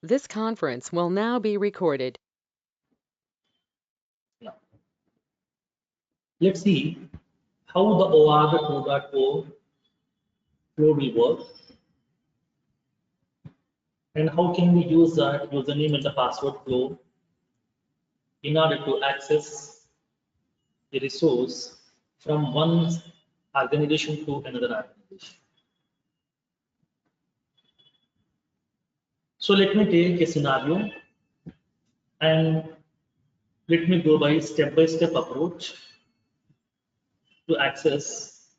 This conference will now be recorded. Now, let's see how the OAuth 2.0 flow will work and how can we use that username and the password flow in order to access the resource from one organization to another organization. So let me take a scenario and let me go by step-by-step approach to access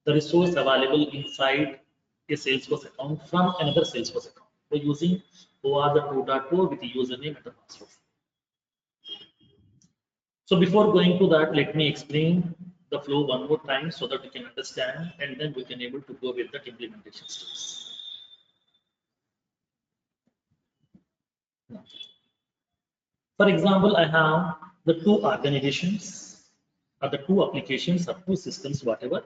the resource available inside a Salesforce account from another Salesforce account by using OAuth 2.0 with the username and the password. So before going to that, let me explain the flow one more time so that you can understand, and then we can able to go with the implementation steps. For example, I have the two organizations or the two applications or two systems, whatever.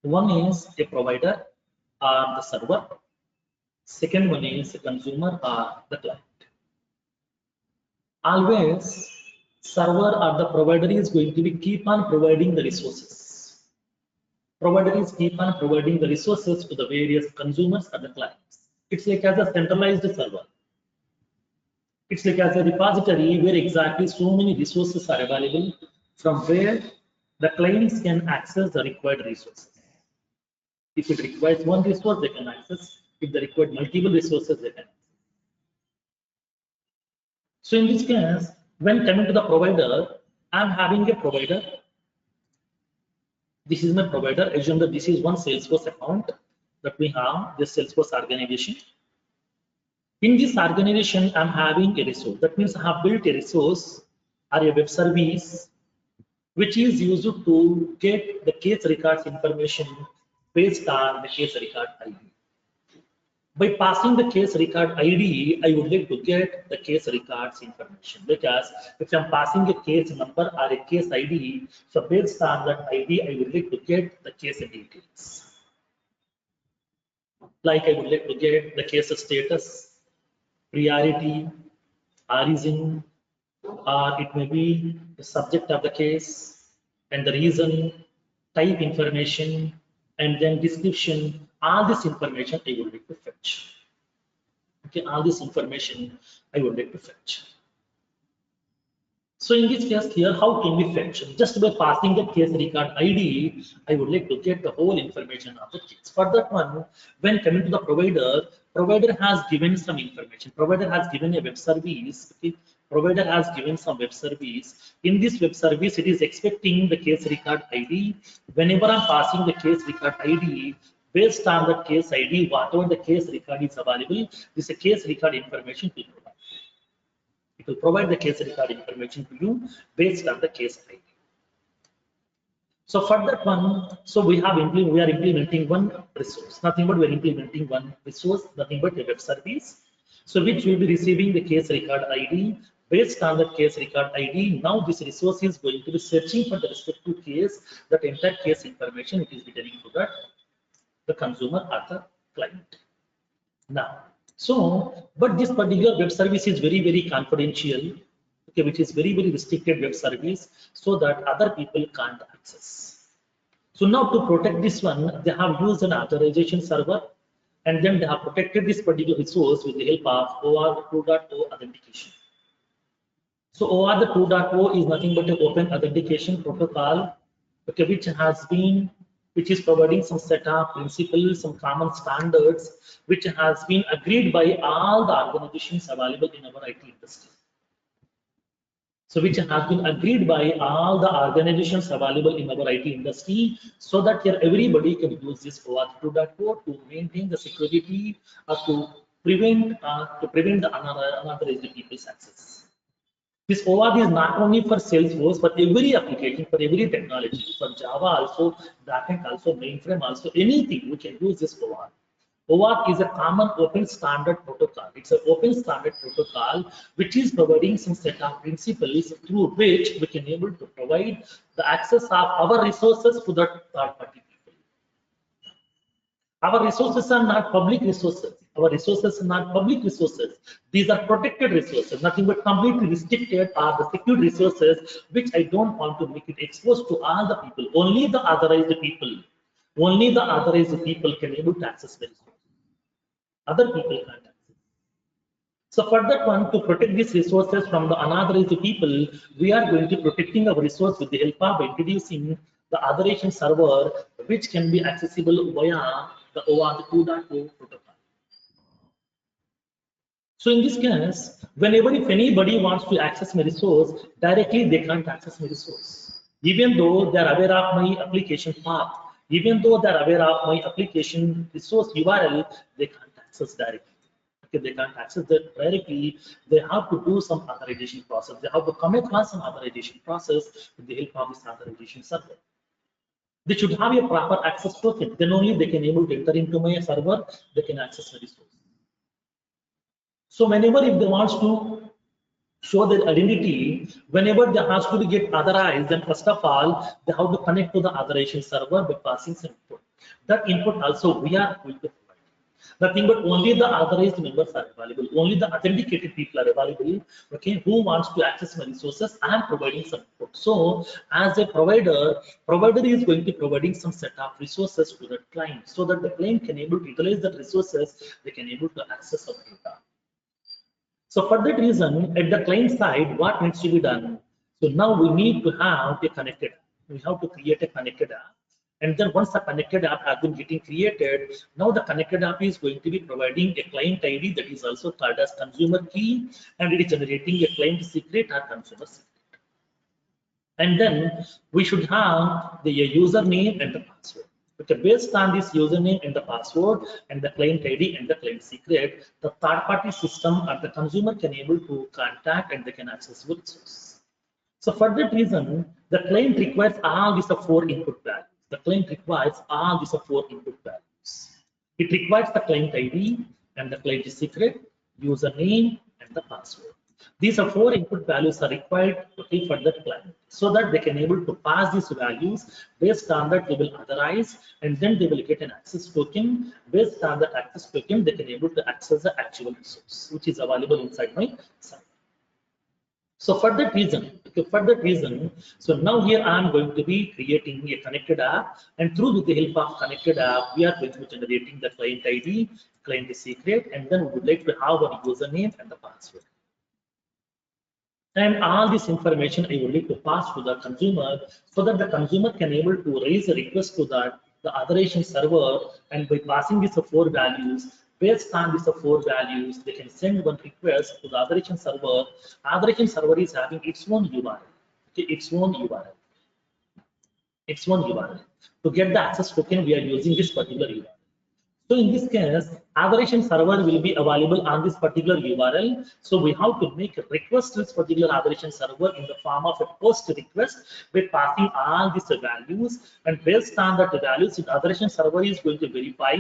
One is a provider or the server. Second one is a consumer or the client. Always, server or the provider is going to be keep on providing the resources. Provider is keep on providing the resources to the various consumers or the clients. It's like as a centralized server. It's like as a repository where exactly so many resources are available from where the clients can access the required resources. If it requires one resource, they can access. If they require multiple resources, they can access. So in this case, when coming to the provider, I'm having a provider. This is my provider. Assume that this is one Salesforce account that we have, this Salesforce organization. In this organization, I'm having a resource. That means I have built a resource or a web service which is used to get the case records information based on the case record ID. By passing the case record ID, I would like to get the case records information, because if I'm passing a case number or a case ID, so based on that ID, I would like to get the case details. Like I would like to get the case status, priority, origin, or it may be the subject of the case and the reason, type information, and then description. All this information I would like to fetch. Okay, all this information I would like to fetch. So in this case here, how can we fetch? Just by passing the case record ID, I would like to get the whole information of the case. For that one, when coming to the provider, provider has given some information. Provider has given a web service. Okay? Provider has given some web service. In this web service, it is expecting the case record ID. Whenever I'm passing the case record ID, based on the case ID, whatever the case record is available, this is a case record information to provide. It will provide the case record information to you based on the case ID. So for that one, so we are implementing one resource, nothing but we're implementing one resource, nothing but a web service. So which will be receiving the case record ID. Based on that case record ID, now this resource is going to be searching for the respective case, that entire case information it is returning to the consumer or the client. Now, so, but this particular web service is very, very confidential, okay, which is very, very restricted web service, so that other people can't access. So now to protect this one, they have used an authorization server, and then they have protected this particular resource with the help of OAuth 2.0 authentication. So OAuth 2.0 is nothing but an open authentication protocol, okay, which is providing some set of principles, some common standards, which has been agreed by all the organizations available in our IT industry. So which has been agreed by all the organizations available in our IT industry, so that here everybody can use this OAuth 2.0 to maintain the security or to prevent the unauthorized people's access. This OAuth is not only for Salesforce, but every application, for every technology, for Java also, backend also, mainframe also, anything we can use this OAuth. OAuth is a common open standard protocol. It's an open standard protocol which is providing some set of principles through which we can able to provide the access of our resources to the third party people. Our resources are not public resources. Our resources are not public resources. These are protected resources, nothing but completely restricted are the secured resources, which I don't want to make it exposed to all the people. Only the authorized people can able to access the resource. Other people can't access. So for that one, to protect these resources from the unauthorized people, we are going to protecting our resource with the help of introducing the authorization server, which can be accessible via the OAuth 2.0 protocol. So in this case, whenever if anybody wants to access my resource, directly they can't access my resource. Even though they're aware of my application path, even though they're aware of my application resource URL, they can't access directly. Okay, they can't access that directly. They have to do some authorization process. They have to come across some authorization process with the help of this authorization server. They should have a proper access token. Then only they can able to enter into my server. They can access the resource. So whenever if they wants to show their identity, whenever they has to get authorized, then first of all, they have to connect to the authorization server by passing some input. That input also we are going to provide. Nothing but only the authorized members are available. Only the authenticated people are available. Okay, who wants to access my resources? I am providing some input. So as a provider is going to providing some set of resources to the client, so that the client can able to utilize the resources. They can able to access our data. So for that reason, at the client side, what needs to be done? So now we need to have a connected app. We have to create a connected app. And then once the connected app has been getting created, now the connected app is going to be providing a client ID that is also called as consumer key, and it is generating a client secret or consumer secret. And then we should have the username and the password. Okay, based on this username and the password and the client ID and the client secret, the third-party system or the consumer can able to contact and they can access the resource. So for that reason, the client requires all these four input values. The client requires all these four input values. It requires the client ID and the client secret, username, and the password. These are four input values are required, okay, for that client, so that they can able to pass these values. Based on that, they will authorize, and then they will get an access token. Based on that access token, they can able to access the actual resource, which is available inside my site. So for that reason, so now here I am going to be creating a connected app, and through with the help of connected app, we are going to be generating the client ID, client secret, and then we would like to have our username and the password. And all this information I would like to pass to the consumer, so that the consumer can able to raise a request to the authorization server, and by passing these four values, based on these four values, they can send one request to the authorization server. Authorization server is having its own URL, okay, its own URL. To get the access token, we are using this particular URL. So in this case, authorization server will be available on this particular URL. So we have to make a request to this particular authorization server in the form of a post request by passing all these values. And based on that values, the authorization server is going to verify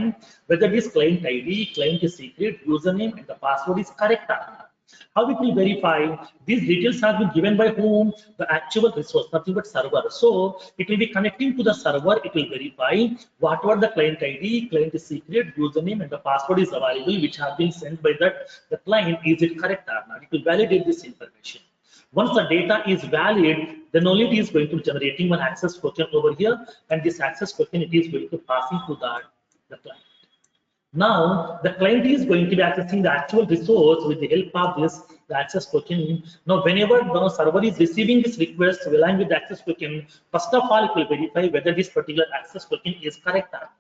whether this client ID, client secret, username, and the password is correct or not. How it will verify? These details have been given by whom? The actual resource, nothing but server. So it will be connecting to the server. It will verify whatever the client ID, client secret, username, and the password is available, which have been sent by the client. Is it correct or not? It will validate this information. Once the data is valid, then only it is going to be generating one access token over here, and this access token it is going to passing to the client. Now, the client is going to be accessing the actual resource with the help of the access token. Now, whenever the server is receiving this request along with the access token, first of all, it will verify whether this particular access token is correct or not.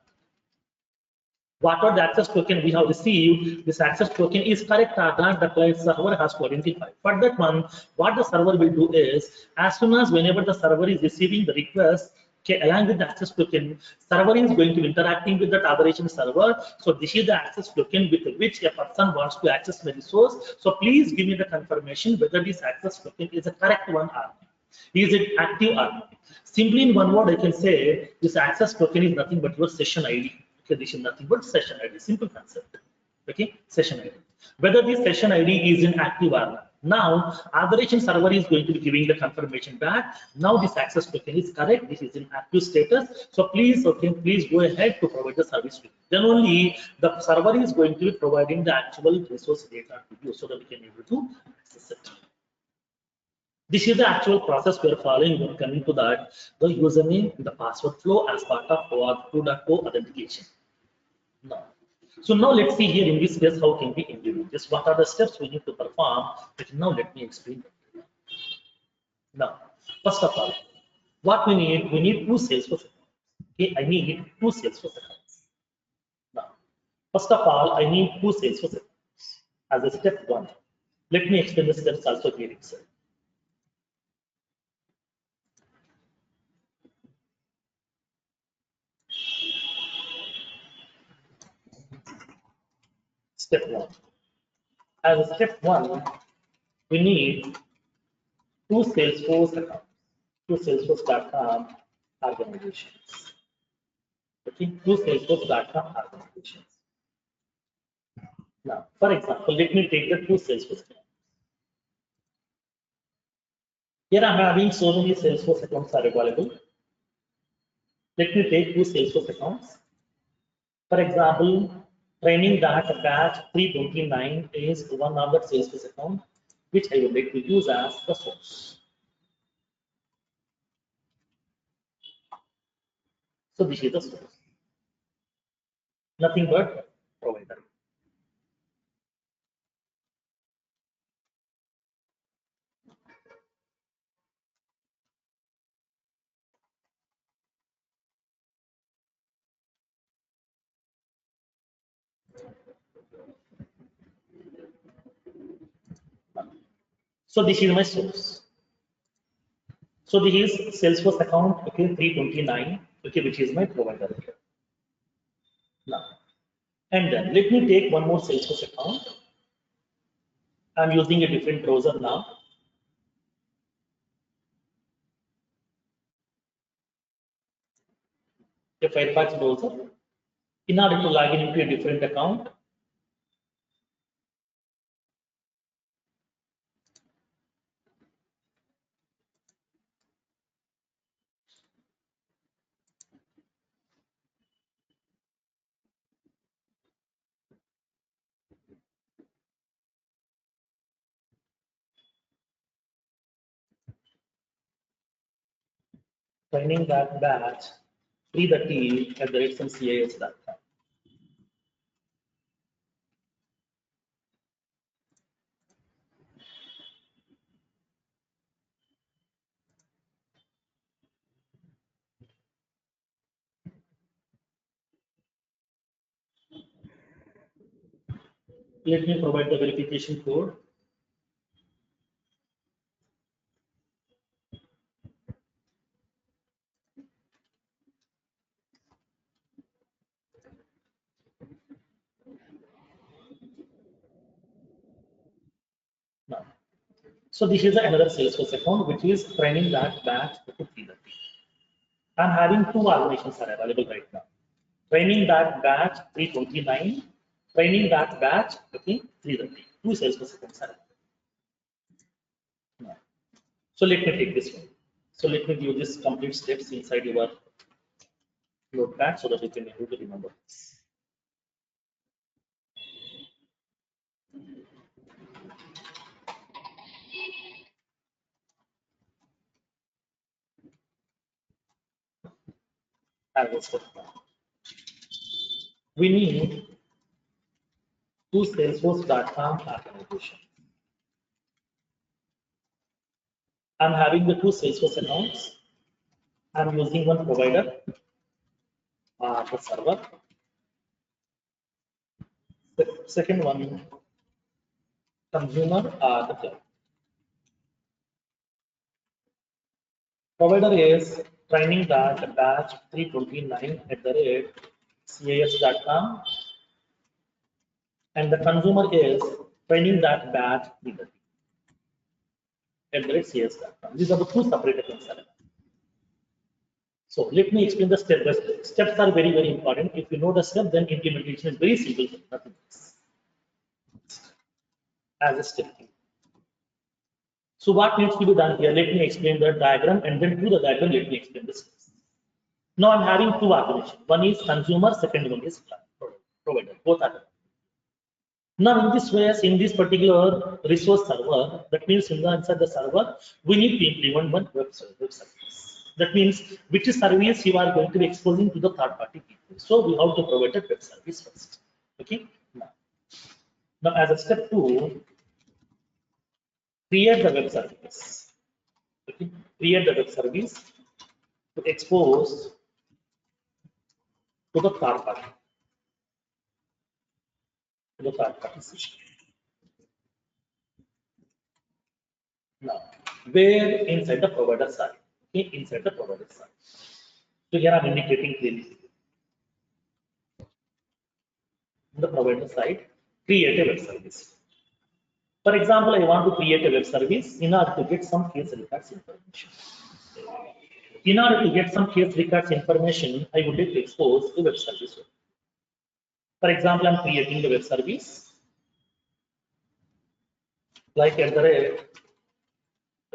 Whatever the access token we have received, this access token is correct or not, the client server has to identify. For that one, what the server will do is, as soon as whenever the server is receiving the request, okay, along with the access token, server is going to be interacting with that authorization server. So this is the access token with which a person wants to access the resource. So please give me the confirmation whether this access token is a correct one or not. Is it active or not? Simply in one word, I can say this access token is nothing but your session ID. Okay, this is nothing but session ID. Simple concept. Okay, session ID. Whether this session ID is inactive or not. Now, authorization server is going to be giving the confirmation back. Now this access token is correct. This is in active status. So please, okay, please go ahead to provide the service to you. Then only the server is going to be providing the actual resource data to you so that we can able to access it. This is the actual process we are following when coming to that, the username, the password flow as part of OAuth 2.0 authentication. Now, so now let's see here in this case how can we implement this. What are the steps we need to perform? But now let me explain. Now, first of all, what we need two Salesforce accounts. Okay, I need two Salesforce accounts. Now, first of all, I need two Salesforce accounts as a step one. Let me explain the steps also here itself. Step one. As a step one, we need two Salesforce accounts, two Salesforce.com organizations. Okay, two Salesforce.com organizations. Now, for example, let me take the two Salesforce accounts. Here I'm having so many Salesforce accounts are available. Let me take two Salesforce accounts. For example, training that batch 329 is one of the Salesforce account, which I would like to use as the source. So this is the source. Nothing but provider. So this is my source. So this is Salesforce account, okay, 329, okay, which is my provider. Okay. Now, and then let me take one more Salesforce account. I'm using a different browser now. A Firefox browser. In order to log in into a different account, finding that batch 330 at the rate some CIS.com. Let me provide the verification code. Now, so this is another Salesforce account which is training that batch to 330. I'm having two organizations are available right now. Training that batch 329, training that batch okay 330. Two Salesforce accounts are available. Now, so let me take this one. So let me give this complete steps inside your notepad so that you can be able to remember this. I will step now. We need two Salesforce.com organizations. I'm having the two Salesforce accounts. I'm using one provider, the server. The second one, consumer, the cloud. Provider is training that batch 329 at the rate CIS.com, and the consumer is training that batch 330 at the rate CIS.com. These are the two separate accounts. So let me explain the step. The steps are very, very important. If you know the step, then implementation is very simple. Nothing else. As a step. So what needs to be done here? Let me explain the diagram, and then to the diagram, let me explain the steps. Now I'm having two organizations. One is consumer, second one is provider. Both are there. Now in this way, in this particular resource server, that means inside the server, we need to implement one web service. That means which service you are going to be exposing to the third party people. So we have to provide a web service first. Okay. Now as a step 2, create the web service. Okay. Create the web service to expose to the third party. To the third party system. Now, where inside the provider side? Okay, inside the provider side. So here I'm indicating clearly. The provider side, create a web service. For example, I want to create a web service in order to get some case records information. In order to get some case records information, I would like to expose a web service. For example, I'm creating the web service like at the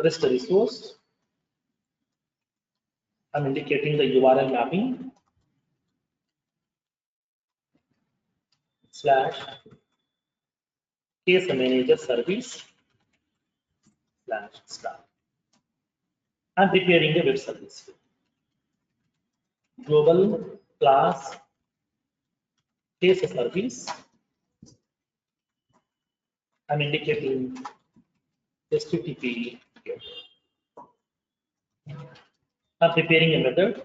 REST resource. I'm indicating the URL mapping / case manager service / start. I'm preparing a web service. Global class case service. I'm indicating HTTP. I'm preparing a method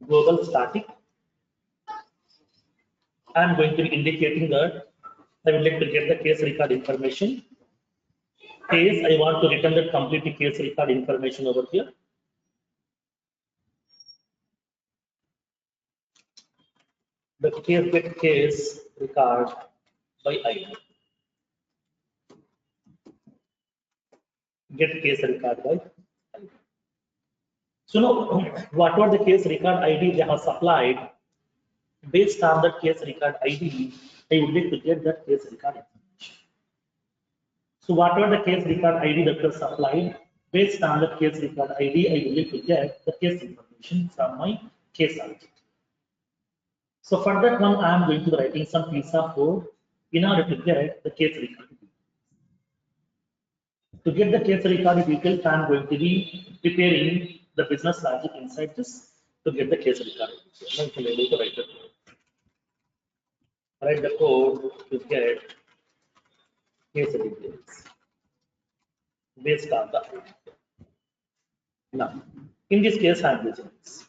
global static. I'm going to be indicating that I would like to get the case record information. Case, I want to return the complete case record information over here. The case get case record by ID. Get case record by ID. So now, whatever the case record ID they have supplied, based on that case record ID, I would like to get that case record information. So whatever the case record ID that was supplied, based on the case record ID, I would like to get the case information from my case object. So for that one, I am going to be writing some piece of code in order to get the case record. To get the case record details, I am going to be preparing the business logic inside this to get the case record. Now you can able to write the code. Write the code to get case details based on the ID. Now, in this case, I am using this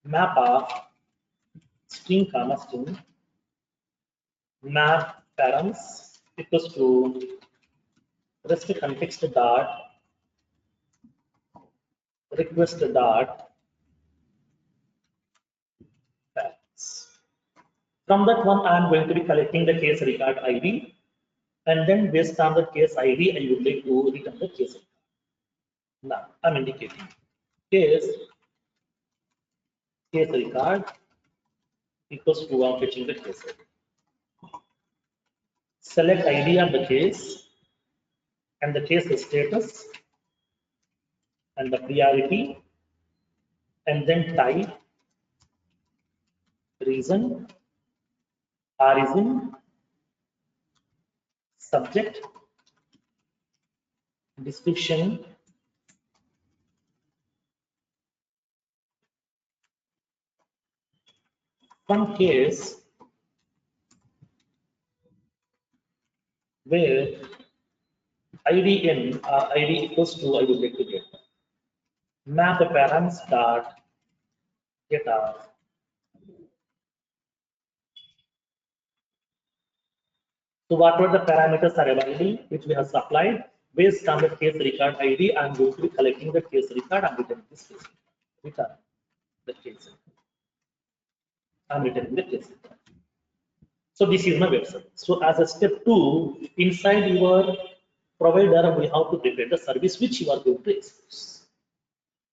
map of string comma string map params equals to REST context dot request dot params. From that one, I am going to be collecting the case record ID, and then based on the case ID, I would like to return the case record. Now, I'm indicating case record equals to I'm fetching the case record. Select ID of the case and the case status and the priority, and then type, reason, origin, subject, description, one case where IDN or ID equals to I would like to get map the params dot get of so whatever the parameters are available which we have supplied based on the case record ID, I am going to be collecting the case record and returning this case return the case. I'm returning the case record. So this is my web service. So as a step 2, inside your provider, we have to prepare the service which you are going to expose.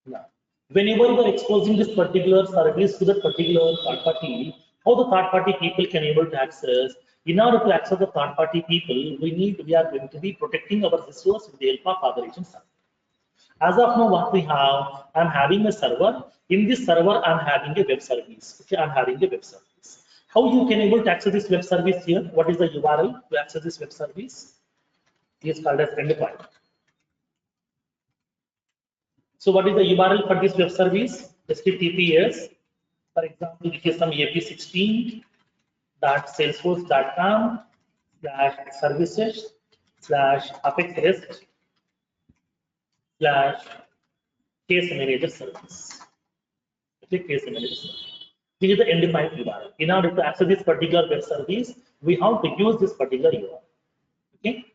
Now, whenever you are exposing this particular service to the particular third party, how the third party people can able to access In order to access the third-party people, we are going to be protecting our resource with the help of authorization server. As of now, what we have, I'm having a server. In this server, I'm having a web service. Okay, I'm having a web service. How you can able to access this web service here? What is the URL to access this web service? It is called as endpoint. So what is the URL for this web service? HTTPS. For example, it is some ap16.salesforce.com/services/apex/case manager service. Okay, case manager service. This is the endpoint URL. In order to access this particular web service, we have to use this particular URL. Okay.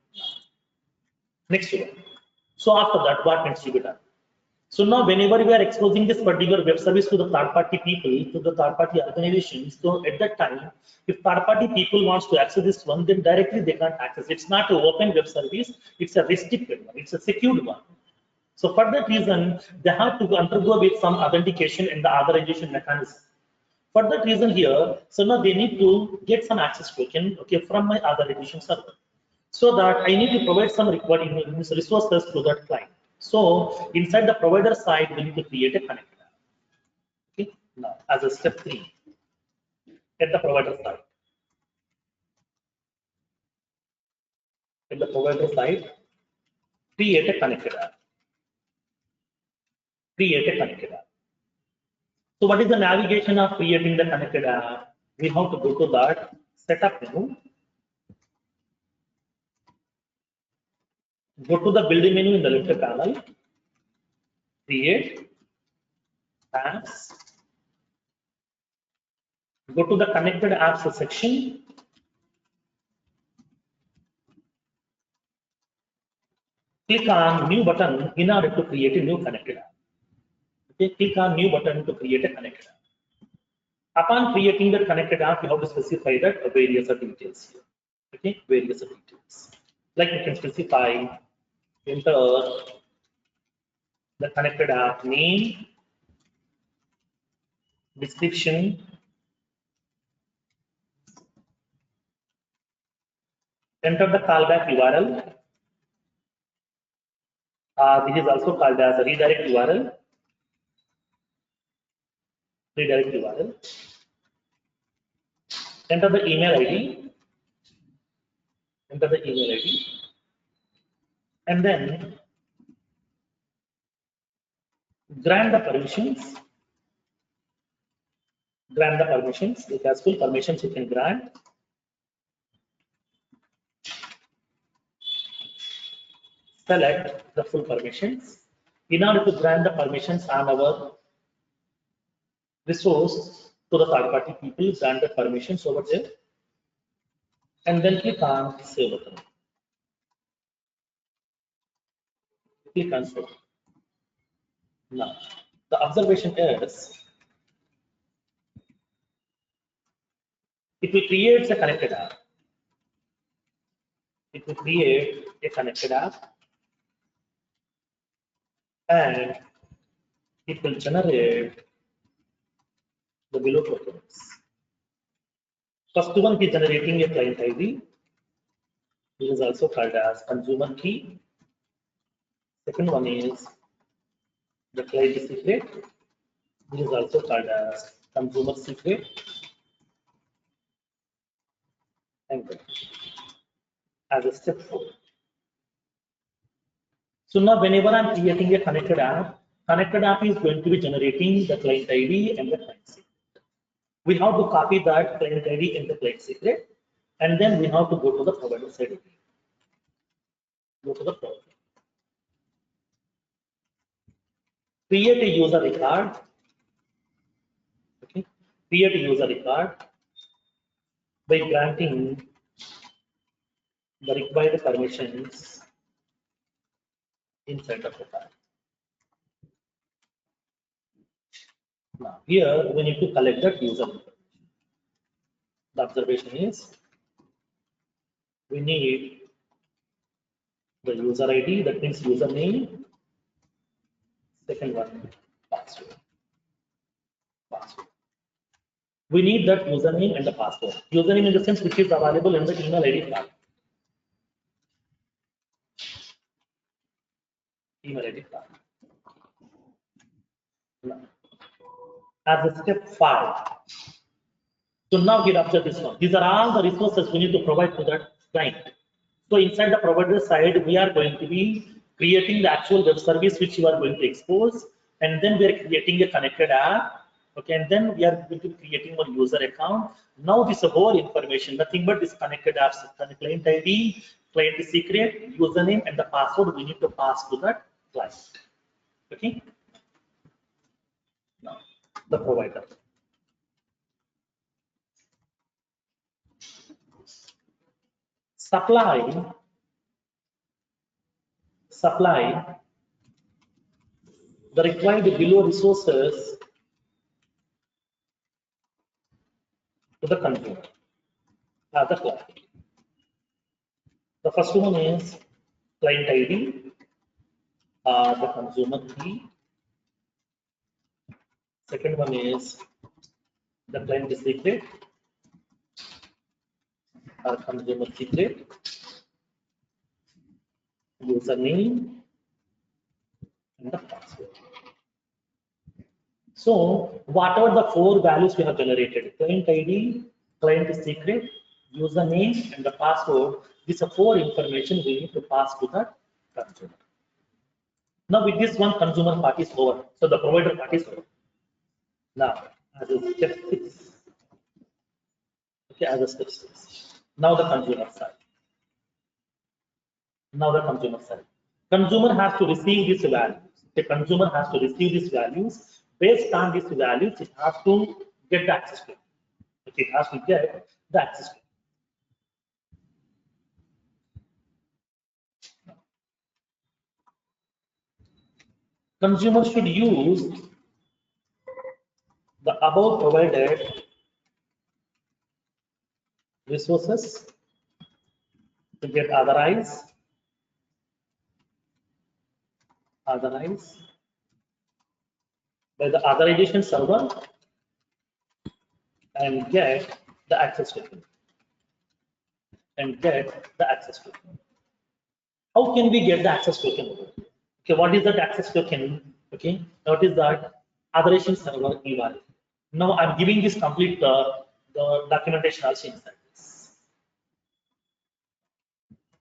Next one. So after that, what needs to be done? So now whenever we are exposing this particular web service to the third-party people, to the third-party organizations, so at that time, if third-party people wants to access this one, then directly they can't access. It's not an open web service, it's a restricted one, it's a secured one. So for that reason, they have to undergo with some authentication and the authorization mechanism. For that reason here, so now they need to get some access token, okay, from my authorization server. So that I need to provide some required resources to that client. So inside the provider side, we need to create a connector. Okay. Now, as a step 3, at the provider side. At the provider side, create a connector. Create a connector. So what is the navigation of creating the connected app? We have to go to that setup menu. Go to the building menu in the left panel. Create apps. Go to the connected apps section. Click on new button in order to create a new connected app. Okay, click on new button to create a connected app. Upon creating the connected app, you have to specify that various details here. Okay, various details. Like you can specify, enter the connected app name, description, enter the callback URL. This is also called as a redirect URL. Redirect URL. Enter the email ID. Enter the email ID. And then grant the permissions. Grant the permissions. It has full permissions you can grant. Select the full permissions. In order to grant the permissions on our resource to the third-party people, grant the permissions over there, and then click on Save button. Click on Save. Now, the observation is it will create a connected app. It will create a connected app, and it will generate the below tokens. First one is generating a client ID. This is also called as consumer key. Second one is the client secret. This is also called as consumer secret. And then as a step 4. So now whenever I'm creating a connected app is going to be generating the client ID and the client secret. We have to copy that client ID and the client secret, and then we have to go to the provider side again. Go to the provider. Create a user record. Okay. Create a user record by granting the required permissions inside the profile. Now here we need to collect that user information. The observation is we need the user ID, that means username. Second one, password. Password. We need that username and the password. Username in the sense which is available in the email ID file. Email ID file. Now, as a step 5. So now here observe this one. These are all the resources we need to provide to that client. So inside the provider side, we are going to be creating the actual web service which you are going to expose, and then we are creating a connected app. Okay, and then we are going to be creating a user account. Now this whole information, nothing but this connected apps, client ID, client secret, username, and the password we need to pass to that client. Okay. Now the provider. Supply the required below resources to the consumer, the client. The first one is client ID, the consumer key. Second one is the client secret, consumer secret, username, and the password. So whatever the 4 values we have generated, client ID, client secret, username, and the password, these are 4 information we need to pass to the consumer. Now with this one, consumer part is over. So the provider part is over. Now, as a step 6. Okay, as a step 6. Now the consumer side. Now the consumer side. Consumer has to receive these values. The consumer has to receive these values. Based on these values, it has to get the access to it. Okay, it has to get the access to it. Consumer should use the above provided resources to get authorized by the authorization server and get the access token. How can we get the access token? Okay, what is that access token? Okay, what is that authorization server URL? Now I'm giving this complete the documentation also inside this.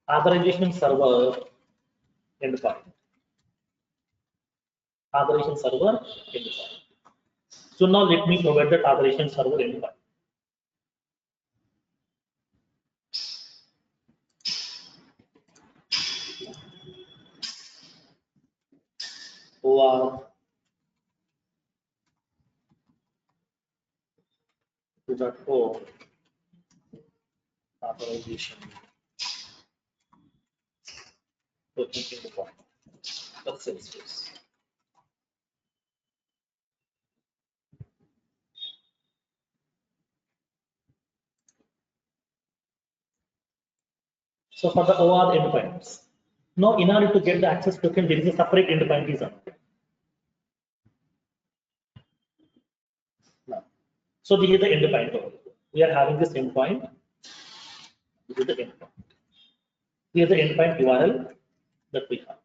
Authorization server endpoint. Authorization server endpoint. So now let me provide that authorization server endpoint. OAuth2.o authorization token endpoint. That's Salesforce. So for the OAuth endpoints, now in order to get the access token, there is a separate endpoint is on. Now, so this is the endpoint. We are having this endpoint. This is the endpoint. Here is the endpoint URL that we have.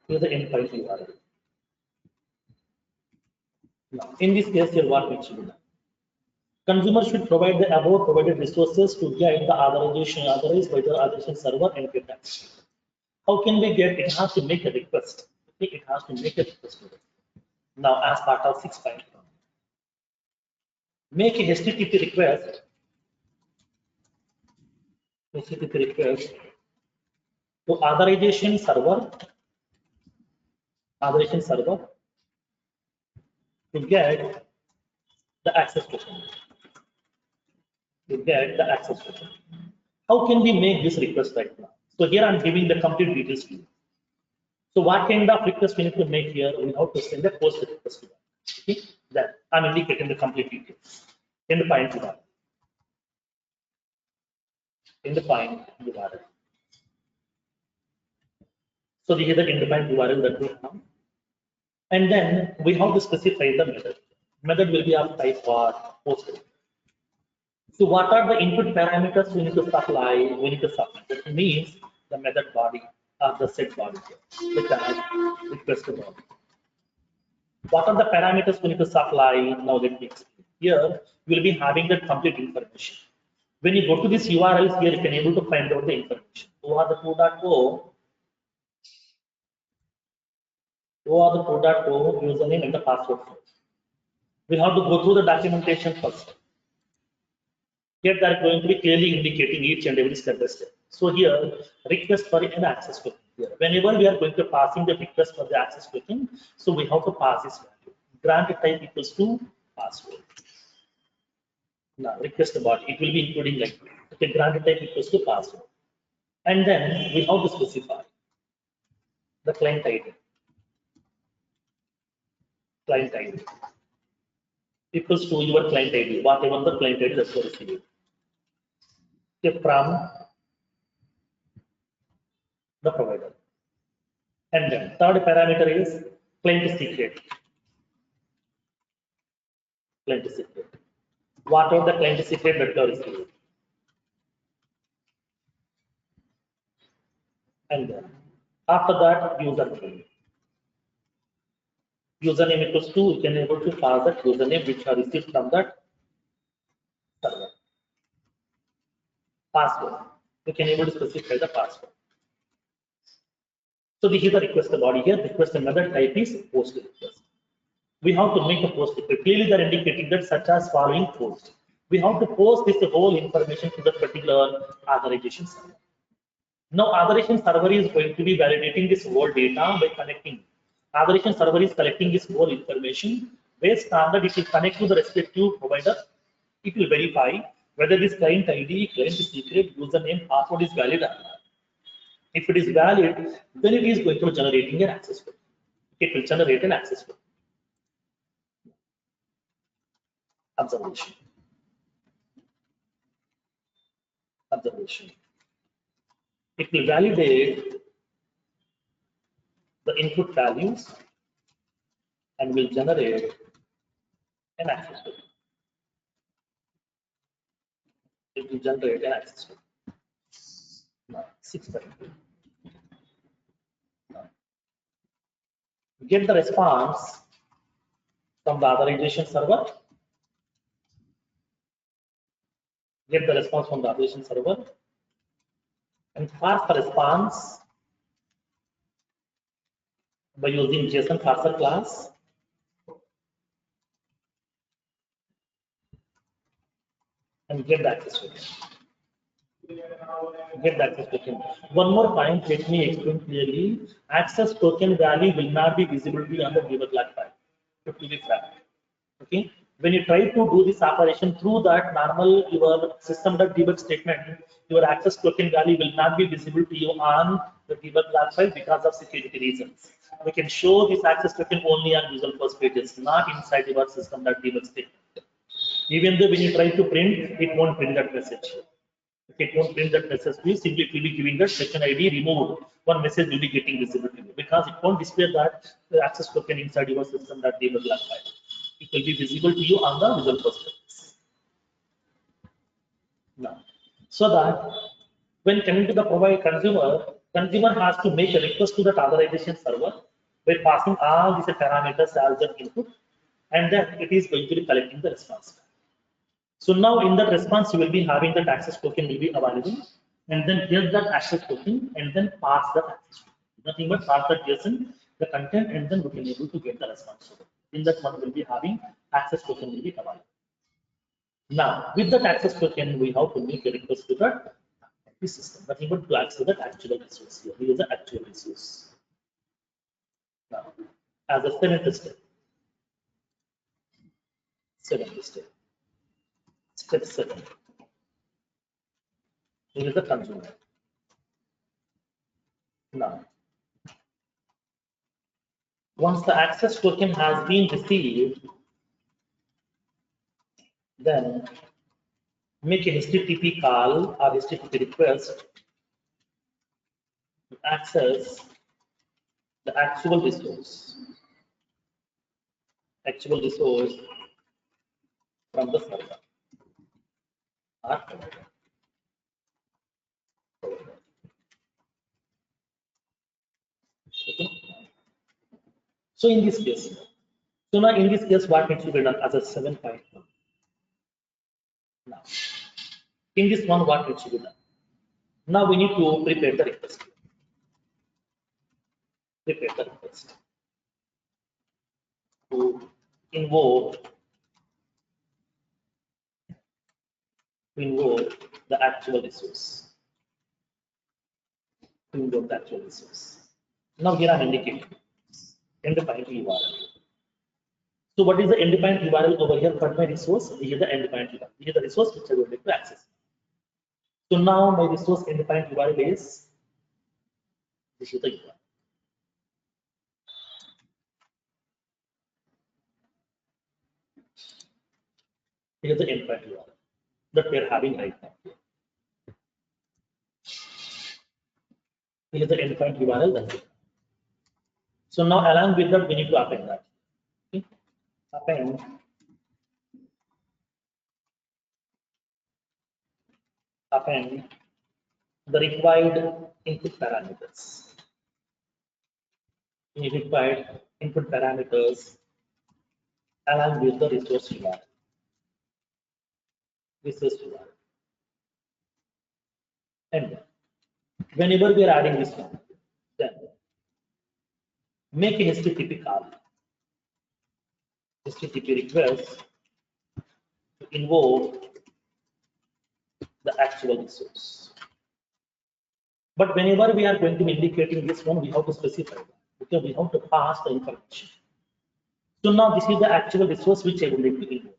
Here is the endpoint URL. Now, in this case, here what we should do? Consumer should provide the above provided resources to get the authorized by the authorization server and get access. How can we get? It has to make a request. Okay, it has to make a request. Now, as part of 6.1, make a HTTP request. HTTP request to authorization server to get the access token. How can we make this request right now? So here I'm giving the complete details to you. So what kind of request we need to make here? We have to send a post request to that. Okay, that I'm indicating the complete details. Endpoint URL. So this is the indefined URL that we have. And then we have to specify the method. Method will be of type what? Post. So what are the input parameters we need to supply? We need to supply. That means the method body or the set body here, the tag request body. What are the parameters we need to supply? Now let me explain. Here we will be having the complete information. When you go to this URLs here, you can able to find out the information. OAuthUserNamePassword, OAuthUserNamePassword username and the password first. We have to go through the documentation first. Here they are going to be clearly indicating each and every step by step. So here, request for an access token. Here, whenever we are going to passing the request for the access token, so we have to pass this value. Grant type equals to password. Now request about it will be including like okay, grant type equals to password, and then we have to specify the client ID. Client ID equals to your client ID, whatever the client ID that you are receiving. Okay, from the provider. And then third parameter is client secret. Client secret. What are the client secret that you are receiving? And then after that, username. Username equals to, you can able to pass that username which are received from that server. Password. You can able to specify the password. So this is the request body here. Request another type is post request. We have to make a post request. Clearly, they are indicating that such as following post. We have to post this whole information to the particular authorization server. Now, authorization server is going to be validating this whole data by connecting. Authorization server is collecting this whole information. Based on that, it will connect to the respective provider. It will verify whether this client ID, client secret, username, password is valid or not. If it is valid, then it is going to generating an access code. It will generate an access code. Observation. Observation. It will validate the input values and will generate an access code. It will generate an access code. Now, 6.2. Get the response from the authorization server. Get the response from the authorization server and parse the response by using JSON parser class. And get the access token. Get the access token. One more point, let me explain clearly. Access token value will not be visible to you on the debug log file. To be frank. Okay. When you try to do this operation through that normal your system.debug statement, your access token value will not be visible to you on the debug log file because of security reasons. We can show this access token only on Visual First pages, not inside your system.debug statement. Even though when you try to print, it won't print that message. If it won't print that message, please simply it will be giving that section ID removed. One message will be getting visible to you because it won't display that the access token inside your system.debug log file. It will be visible to you on the Visual First pages. Now, so that when coming to the provide consumer has to make a request to that authorization server by passing all these parameters as the input, and then it is going to be collecting the response. So now in that response, you will be having that access token will be available, and then get that access token and then pass that access token. Nothing but pass that JSON, the content, and then we can able to get the response. In that one will be having access token will be available. Now with that access token, we have to make a request to that system. Nothing but to access that actual resource. Here we use the actual resource. Now as a seventh step. Step 7. Here is the consumer. Now, once the access token has been received, then make a HTTP call or HTTP request to access the actual resource from the server are provided. Okay. So in this case, what needs to be done as a 7.1? Now, in this one, what needs to be done? Now we need to prepare the request. To invoke the actual resource. Now here I'm indicating endpoint URL. So what is the endpoint URL over here for my resource? This is the endpoint URL. This is the resource which I would like to access. So now my resource endpoint URL is this is the URL. Here is the endpoint URL that we are having right now. Here is the endpoint URL. That's it. So now along with that, we need to append that. Okay. Append the required input parameters. Along with the resource URL. And whenever we are adding this one, then make a HTTP call. HTTP request to invoke the actual resource. But whenever we are going to be indicating this one, we have to specify that. Okay, we have to pass the information. So now this is the actual resource which I would like to invoke.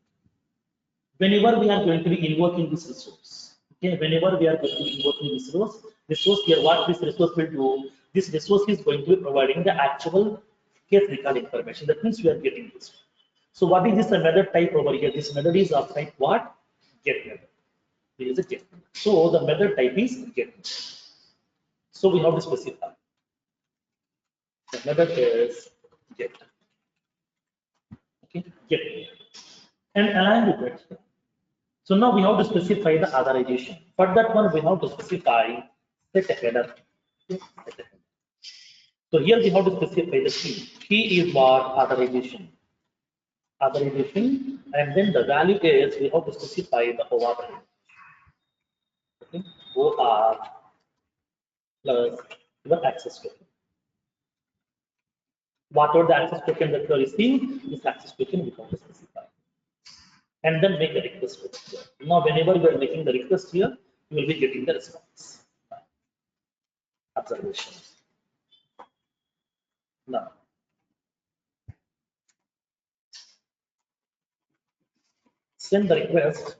Whenever we are going to be invoking this resource, okay, whenever we are going to be invoking this resource here, what this resource will do, this resource is going to be providing the actual case record information. That means we are getting this. So what is this method type over here? This method is of type what? Get method. This is a get method. So the method type is get method. So we have to specify. The method is get. Okay, get. And align with that. So now we have to specify the authorization. For that one, we have to specify set a header. So here we have to specify the key. Key is what? Authorization. And then the value is we have to specify the OAuth. Okay. OAuth plus your access token. Whatever the access token that you are receiving, this access token we have to specify. And then make a request. Now, whenever you are making the request here, you will be getting the response. Observation. Now, send the request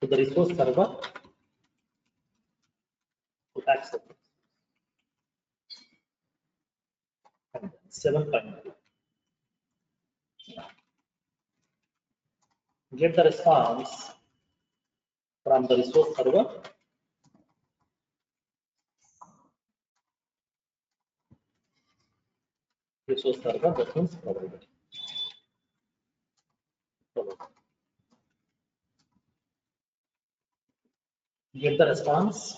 to the resource server to accept. 7.2. Get the response from the resource server. That means provided. Get the response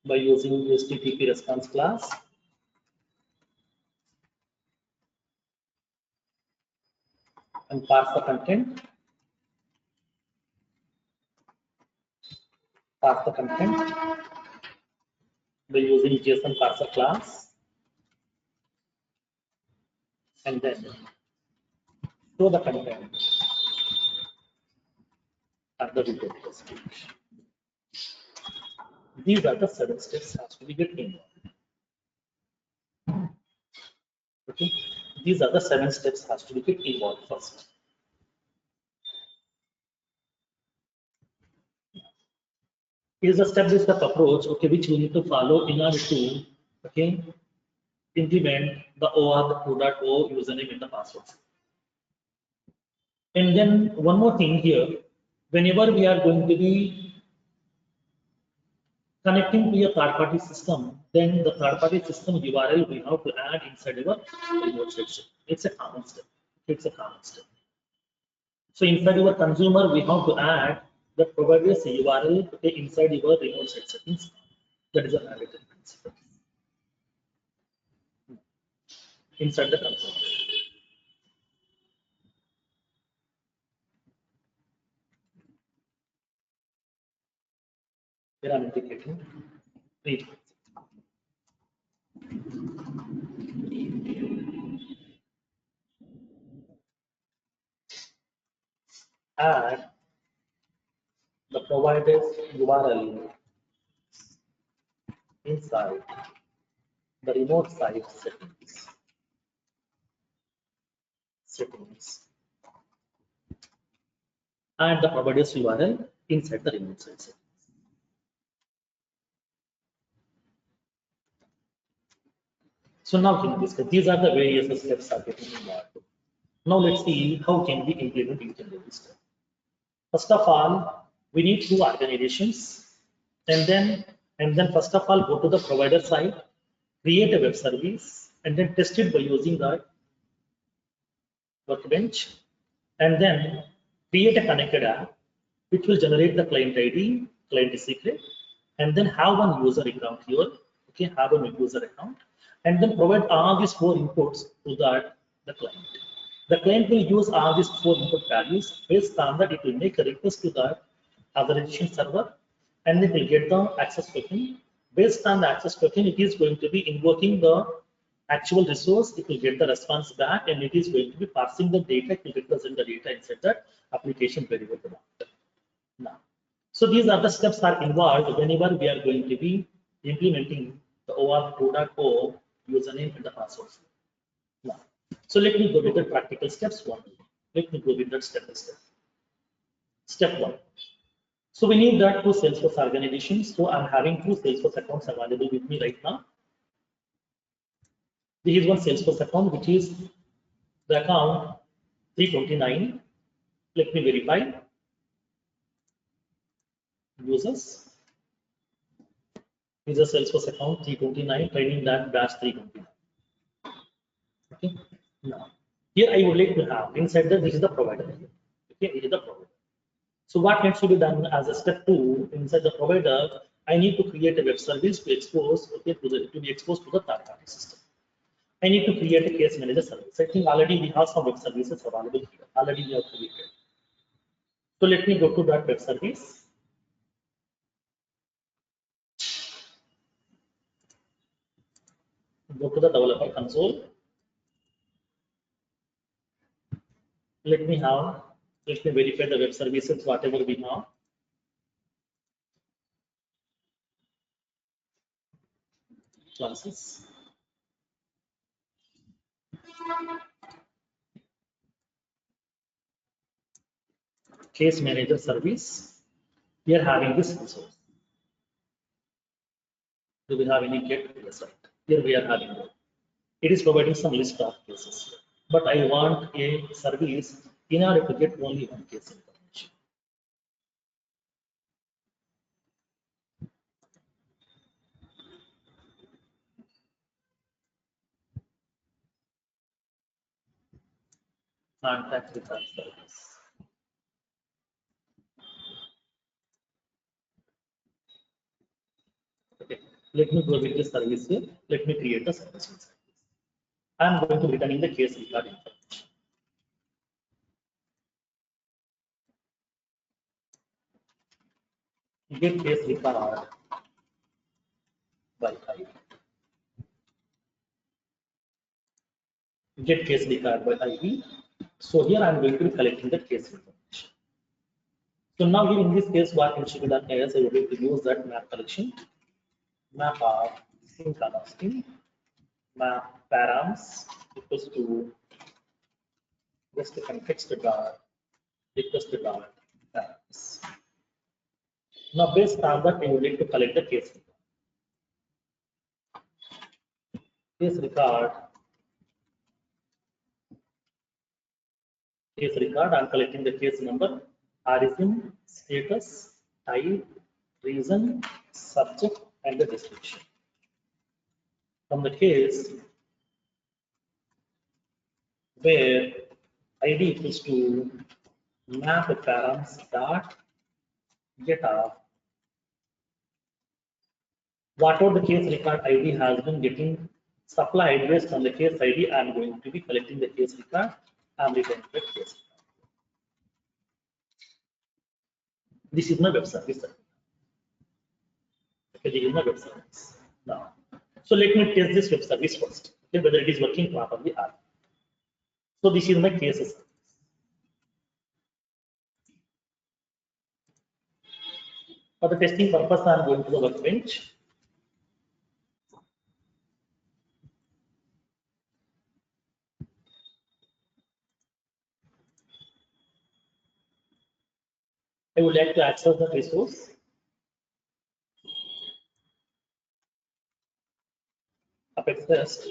by using HTTP response class. And parse the content. By using JSON parser class. And then show the content at the video page. These are the 7 steps has to be get involved. Okay, these are the 7 steps has to be get involved first. Is a step-by-step approach, okay, which we need to follow in order to, okay, implement the OAuth 2.0 username and the password. And then one more thing here, whenever we are going to be connecting to a third-party system, then the third-party system URL we have to add inside our remote section. It's a common step. It's a common step. So inside your consumer, we have to add the provider's URL inside your remote set settings. That is a mandatory principle. Inside the consumer. Here I am indicating. Read. Add the provider's URL inside the remote site settings. Add the provider's URL inside the remote site settings. So now in this case, these are the various steps are getting involved. Now let's see how can we implement each and every step. First of all, we need two organizations, and then first of all go to the provider side, create a web service, and then test it by using the workbench, and then create a connected app which will generate the client ID, client secret, and then have one user account here. Okay, have a user account, and then provide all these four inputs to the client. The client will use all these four input values. Based on that, it will make a request to the authorization server, and it will get the access token. Based on the access token, it is going to be invoking the actual resource. It will get the response back, and it is going to be parsing the data to represent the data inside that application variable. Now, so these are the steps are involved whenever we are going to be implementing the OAuth 2.0 username and the password. Now, so let me go with the practical steps one. Let me go with that step by step. Step one. So we need that two Salesforce organizations. So I'm having two Salesforce accounts available with me right now. This is one Salesforce account, which is the account 329. Let me verify users. This is a Salesforce account 329, training that batch 329. Okay. Now, here I would like to have inside that this is the provider. Okay, this is the provider. So what needs to be done as a step two inside the provider? I need to create a web service to expose, okay, to be exposed to the third-party system. I need to create a case manager service. I think already we have some web services available here. Already we have created. So let me go to that web service. Go to the developer console. Let me verify the web services, whatever we have. Classes. Case manager service. We are having this resource. Do we have any get? Yes, right. Here we are having it. It is providing some list of cases. But I want a service in order to get only one case information. Contact with our service. Okay, let me go with the service here. Let me create a service inside this. I am going to be returning the case record information. Get case record by ID. Get case record by ID. So here I am going to be collecting the case information. So now here in this case, what needs to be done is I would like to use that map collection. Map of string color string. Map params equals to just the context dot equals to dot params. Now based on that, I would like to collect the case record. Case record. Case record. I'm collecting the case number origin, status, type, reason, subject, and the description. From the case where ID equals to map params dot data, whatever the case record ID has been getting supplied based on the case ID, I am going to be collecting the case record. I am returning the case. This is my web service. Okay, this is my web service. Now, so let me test this web service first, okay, whether it is working properly or not. So this is my case service. For the testing purpose, I am going to the workbench. I would like to access the resource. Apex test,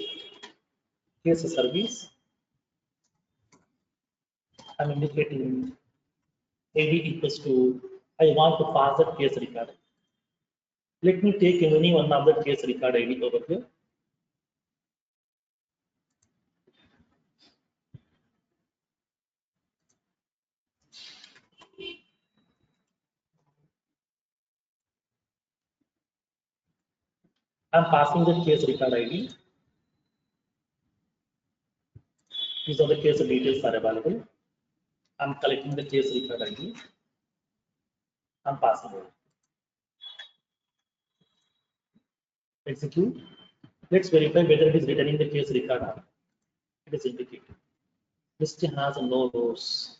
case service. I'm indicating AD equals to, I want to pass the case record. Let me take any one of the case record ID over here. I'm passing the case record ID. These are the case details are available. I'm collecting the case record ID. I'm passing it. Execute. Let's verify whether it is returning the case record or not. It is indicated. List has no rows.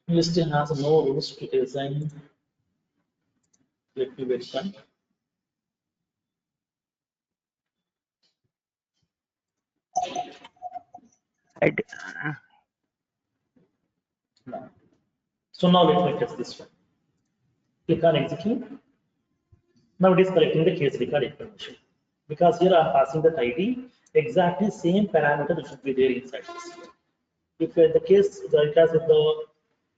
List has no rows to assign. Let me verify. No. So now let me test this one. Click on execute. Now it is collecting the case record information. Because here I am passing the ID, exactly same parameter that should be there inside this. If the case, because if the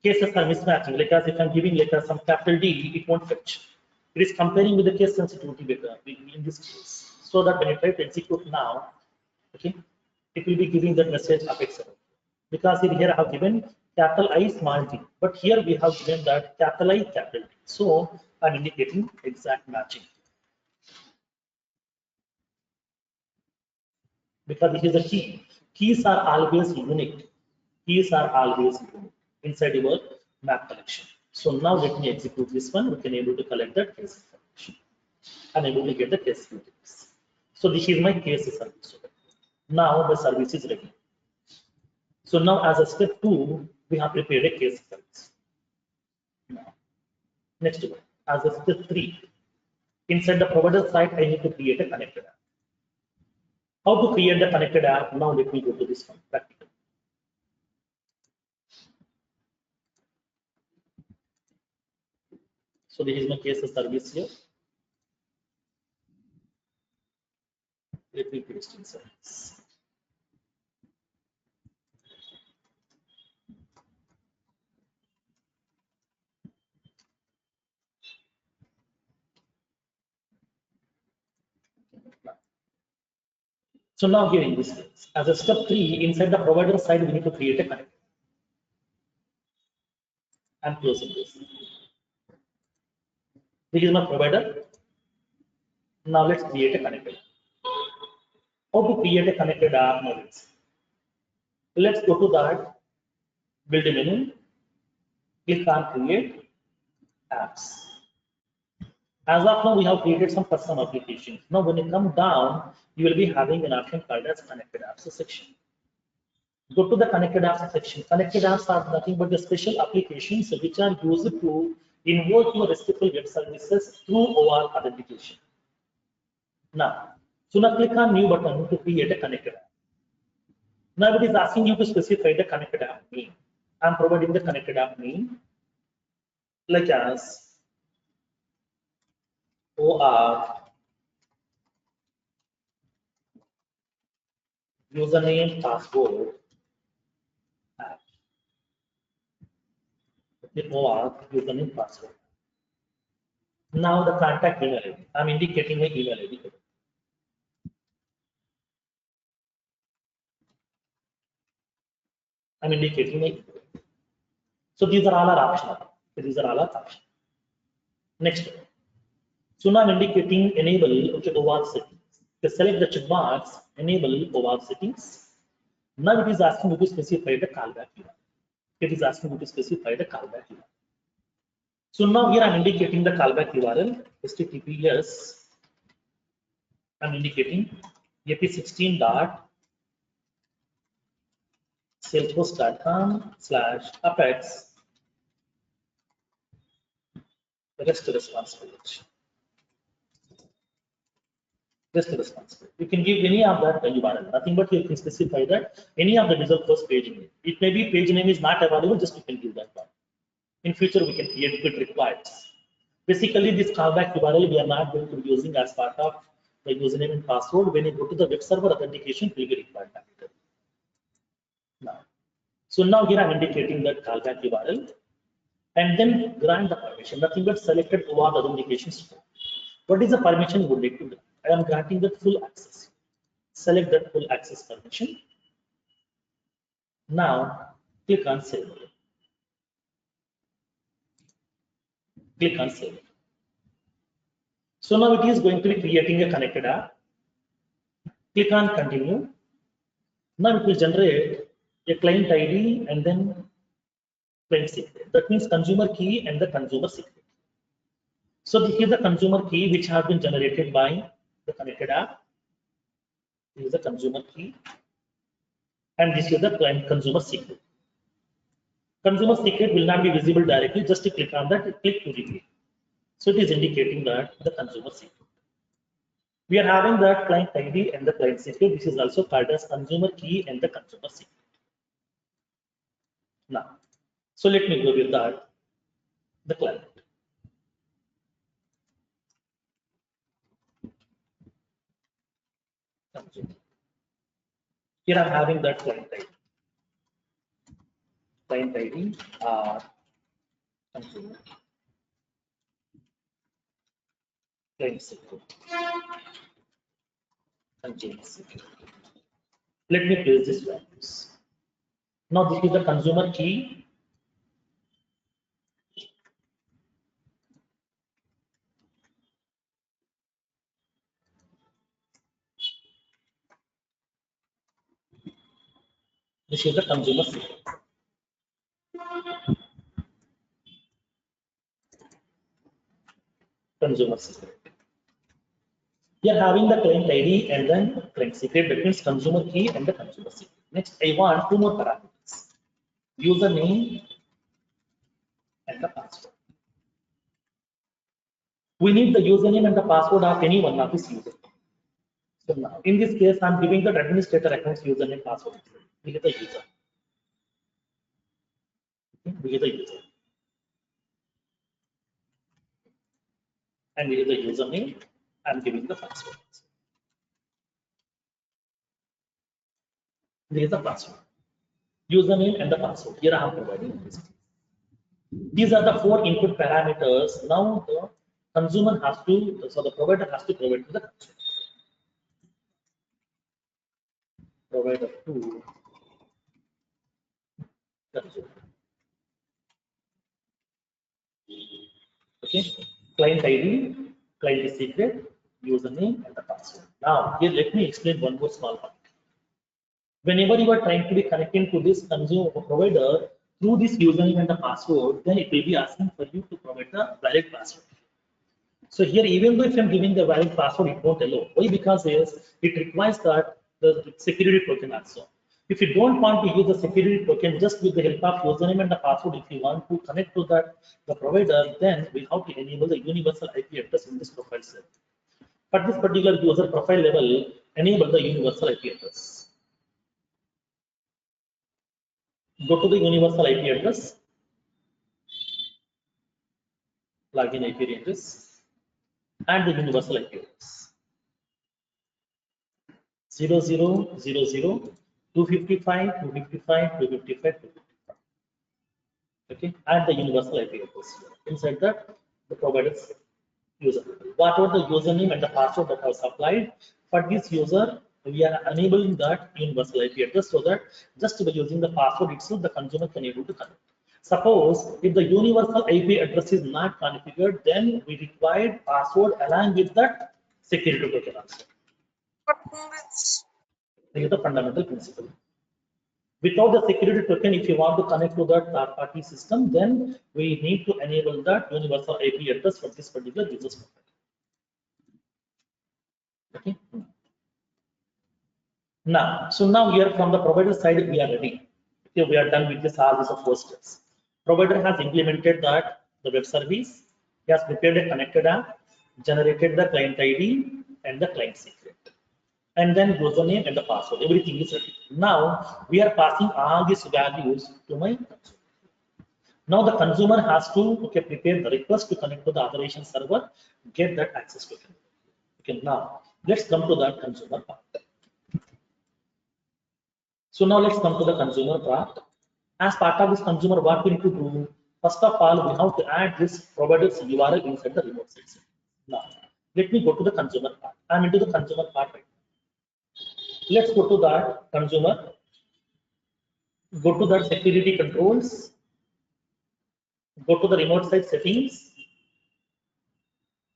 cases are mismatching, like as if I'm giving like some capital D, it won't fetch. It is comparing with the case sensitivity better in this case. So that when you try to execute now, okay, it will be giving that message Apex error. Because here I have given capital I small d, but here we have given that capital I capital D. So I'm indicating exact matching. Because this is the key. Keys are always unique. Keys are always unique inside your map collection. So now let me execute this one. We can able to collect that case information and able to get the case details. So this is my case service. Now the service is ready. So now as a step 2, we have prepared a case service. Next one, as a step 3, inside the provider site, I need to create a connected app. How to create the connected app? Now let me go to this one, practical. So this is my case service here. Let me paste inside. So now here in this case, as a step 3, inside the provider side, we need to create a connector. I'm closing this. This is my provider. Now let's create a connector. How to create a connected app? Now let's go to that build menu. Click on create apps. As of now, we have created some custom applications. Now, when you come down, you will be having an option called as connected apps section. Go to the connected apps section. Connected apps are nothing but the special applications which are used to invoke your RESTful web services through OAuth authentication. Now, so now click on new button to create a connected app. Now it is asking you to specify the connected app name. I'm providing the connected app name like as OAuth username password app. Okay, OAuth username password. Now the contact email ID. I'm indicating my email ID. I'm indicating my email. So these are all are optional. These are all are optional. Next. So now I'm indicating enable OAuth settings. To select the check box, enable OAuth settings. Now it is asking you to specify the callback URL. It is asking you to specify the callback URL. So now here I'm indicating the callback URL, HTTPS. I'm indicating ap16.salesforce.com/apex REST response page. REST response page. You can give any of that URL, nothing but you can specify that any of the result first page name. It may be page name is not available, just you can give that one. In future, we can create if it requires. Basically, this callback URL we are not going to be using as part of the username and password. When you go to the web server authentication, it will be required. Now, so now here I'm indicating that callback URL and then grant the permission. Nothing but selected OAuth authentication scope. What is the permission you would like to grant? I am granting that full access. Select that full access permission. Now, click on save. Click on save. So now it is going to be creating a connected app. Click on continue. Now it will generate a client ID and then client secret. That means consumer key and the consumer secret. So this is the consumer key which has been generated by the connected app. This is the consumer key. And this is the client consumer secret. Consumer secret will not be visible directly, just to click on that, click to reveal. So it is indicating that the consumer secret. We are having that client ID and the client secret, which is also called as consumer key and the consumer secret. Now, so let me go with that, the client. Here I'm having that client ID. Client ID consumer client secret. Consumer secret. Let me place this values. Now this is the consumer key. This is the consumer secret. Consumer secret. We are having the client ID and then client secret. That means consumer key and the consumer secret. Next, I want two more parameters: username and the password. We need the username and the password of any one of these users. So now, in this case, I'm giving the administrator account's username password. We get the user. Okay, we get the user. And we get the username. I'm giving the password. This is the password. Username and the password. Here I am providing this. These are the four input parameters. Now the consumer has to, so the provider has to provide to the consumer. Provider to consumer. Okay. Client ID, client is secret, username, and the password. Now here let me explain one more small point. Whenever you are trying to be connecting to this consumer provider through this username and the password, then it will be asking for you to provide the valid password. So here, even though if I'm giving the valid password, it won't allow. Why? Because it requires that the security token also. If you don't want to use the security token, just with the help of username and the password, if you want to connect to that the provider, then we have to enable the universal IP address in this profile cell. But this particular user profile level, enable the universal IP address. Go to the universal IP address, login IP ranges, and the universal IP address. 0000 255 255 255 255. Okay, and the universal IP address. Inside that, the provider's user. Whatever the username and the password that was supplied for this user, we are enabling that universal IP address so that just by using the password itself, the consumer can able to connect. Suppose if the universal IP address is not configured, then we require password along with that security token also. This is the fundamental principle. Without the security token, if you want to connect to that third-party system, then we need to enable that universal IP address for this particular business profile. Okay. Now here from the provider side, we are ready. Okay, we are done with this all these four steps. Provider has implemented that the web service. He has prepared a connected app, generated the client ID and the client secret, and then username and the password. Everything is ready. Now we are passing all these values to my consumer. Now the consumer has to prepare the request to connect to the authorization server, get that access token. Okay, now let's come to that consumer part. So now let's come to the consumer part. As part of this consumer, what we need to do? First of all, we have to add this provider's URL inside the remote site. Now, let me go to the consumer part. I'm into the consumer part right now. Let's go to that consumer. Go to that security controls. Go to the remote site settings.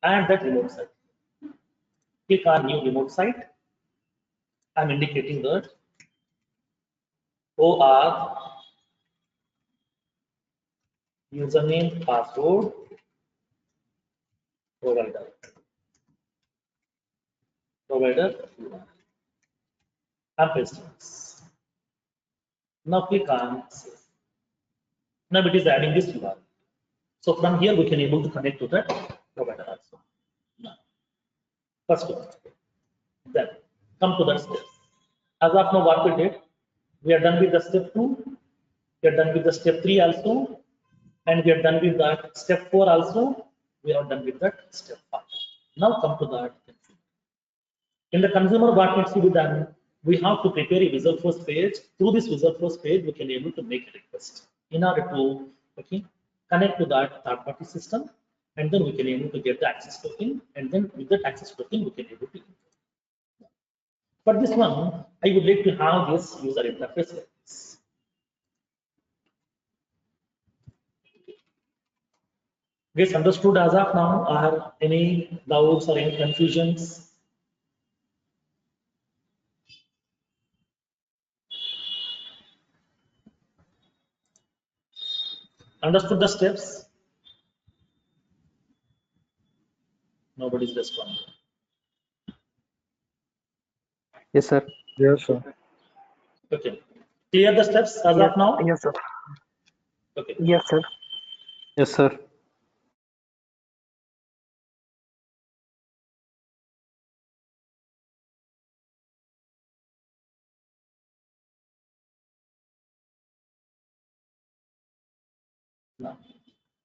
Add that remote site. Click on new remote site. I'm indicating that OR username password provider. I'm pasting this. Now click on save. Now it is adding this URL. So from here we can able to connect to that provider also. Now, first one. Then come to that step. As of now, what we did, we are done with the step 2, we are done with the step 3 also, and we are done with that step 4 also. We are done with that step 5. Now come to that. In the consumer, what needs to be done? We have to prepare a Visual Force page. Through this Visual Force page, we can able to make a request in order to connect to that third-party system, and then we can able to get the access token, and then with that access token, we can able to. For this one, I would like to have this user interface like this. Guys, understood as of now? Are any doubts or any confusions? Understood the steps? Nobody's responding. Yes, sir. Yes, sir. Okay. Clear the steps as Yes, of now? yes, sir. Okay. Yes, sir. Yes, sir.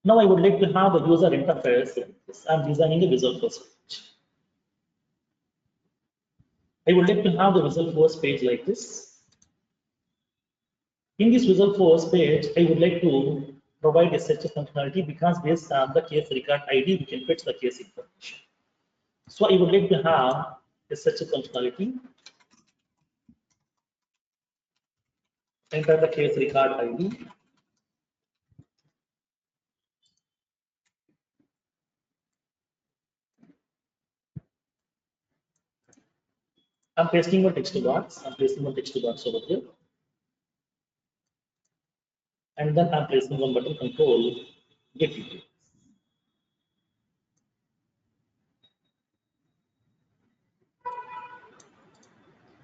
Now I would like to have the user interface like this. I'm designing a Visual Force page. I would like to have the Visual Force page like this. In this Visual Force page, I would like to provide a search functionality because based on the case record ID, we can fetch the case information. So I would like to have a search functionality. Enter the case record ID. I'm pasting one text box. I'm pasting one text box over here. And then I'm pressing one button control, get details.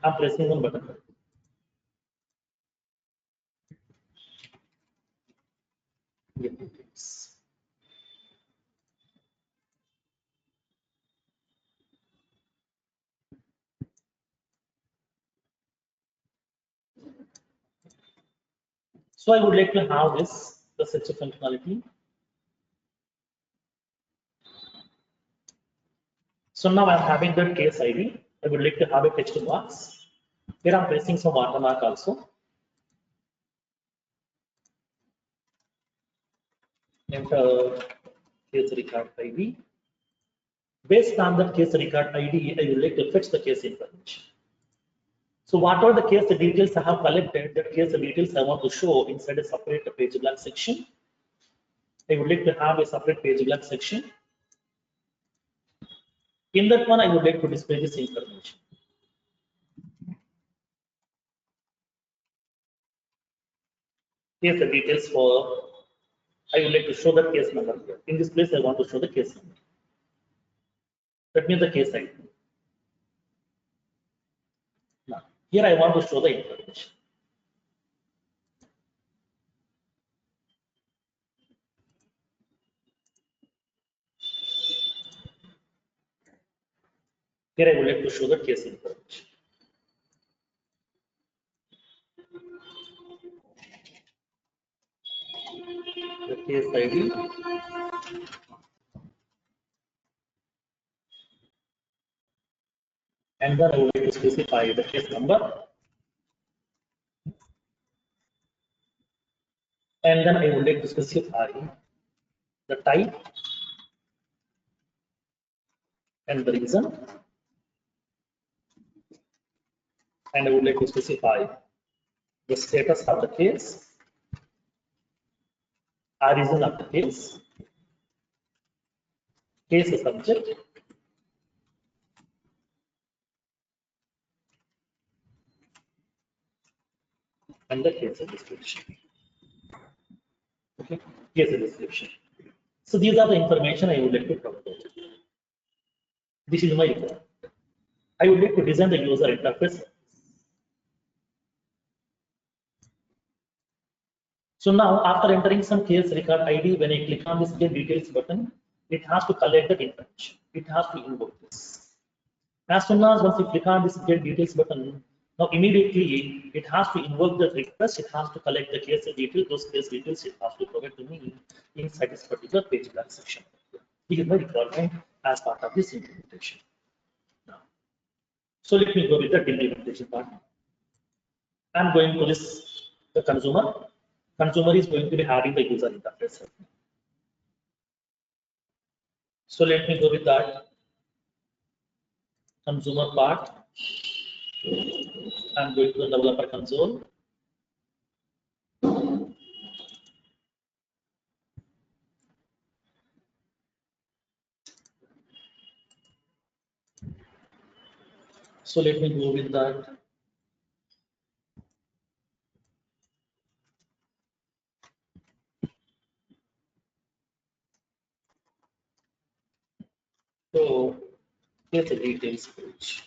I'm pressing one button. get details. So I would like to have this, the such a functionality. So now I'm having the case ID. I would like to have a text box. Here I'm placing some watermark also. Enter case record ID. Based on that case record ID, I would like to fetch the case information. So what are the case details I have collected? That case details I want to show inside a separate page blank section. I would like to have a separate page blank section. In that one, I would like to display this information. Here's the details for, I would like to show the case number here. In this place, I want to show the case number. That means the case ID. Now, here I want to show the information. Here I would like to show the case information. The case ID. And then I would like to specify the case number. And then I would like to specify the type and the reason. And I would like to specify the status of the case, origin of the case subject, and the case description. Okay, case description. So these are the information I would like to provide. This is my requirement. I would like to design the user interface. So now, after entering some case record ID, when I click on this get details button, it has to collect that information. It has to invoke this. As soon as once you click on this get details button, now immediately it has to invoke the request. It has to collect the case details. Those case details it has to provide to me inside this particular page blank section. This is my requirement as part of this implementation. Now, so let me go with the implementation part. I'm going to this the consumer. Consumer is going to be having the user interface. So let me go with that consumer part. I'm going to the developer console. So let me go with that. So here's the details page.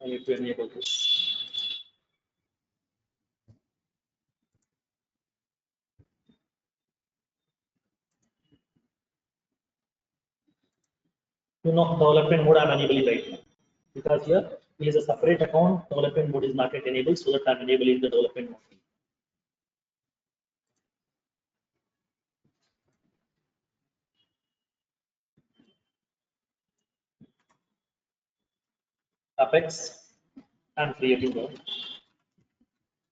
I need to enable this. You know, development mode I'm enabling right now because here is a separate account. Development mode is not yet enabled, so that I'm enabling the development mode. Apex, I'm creating the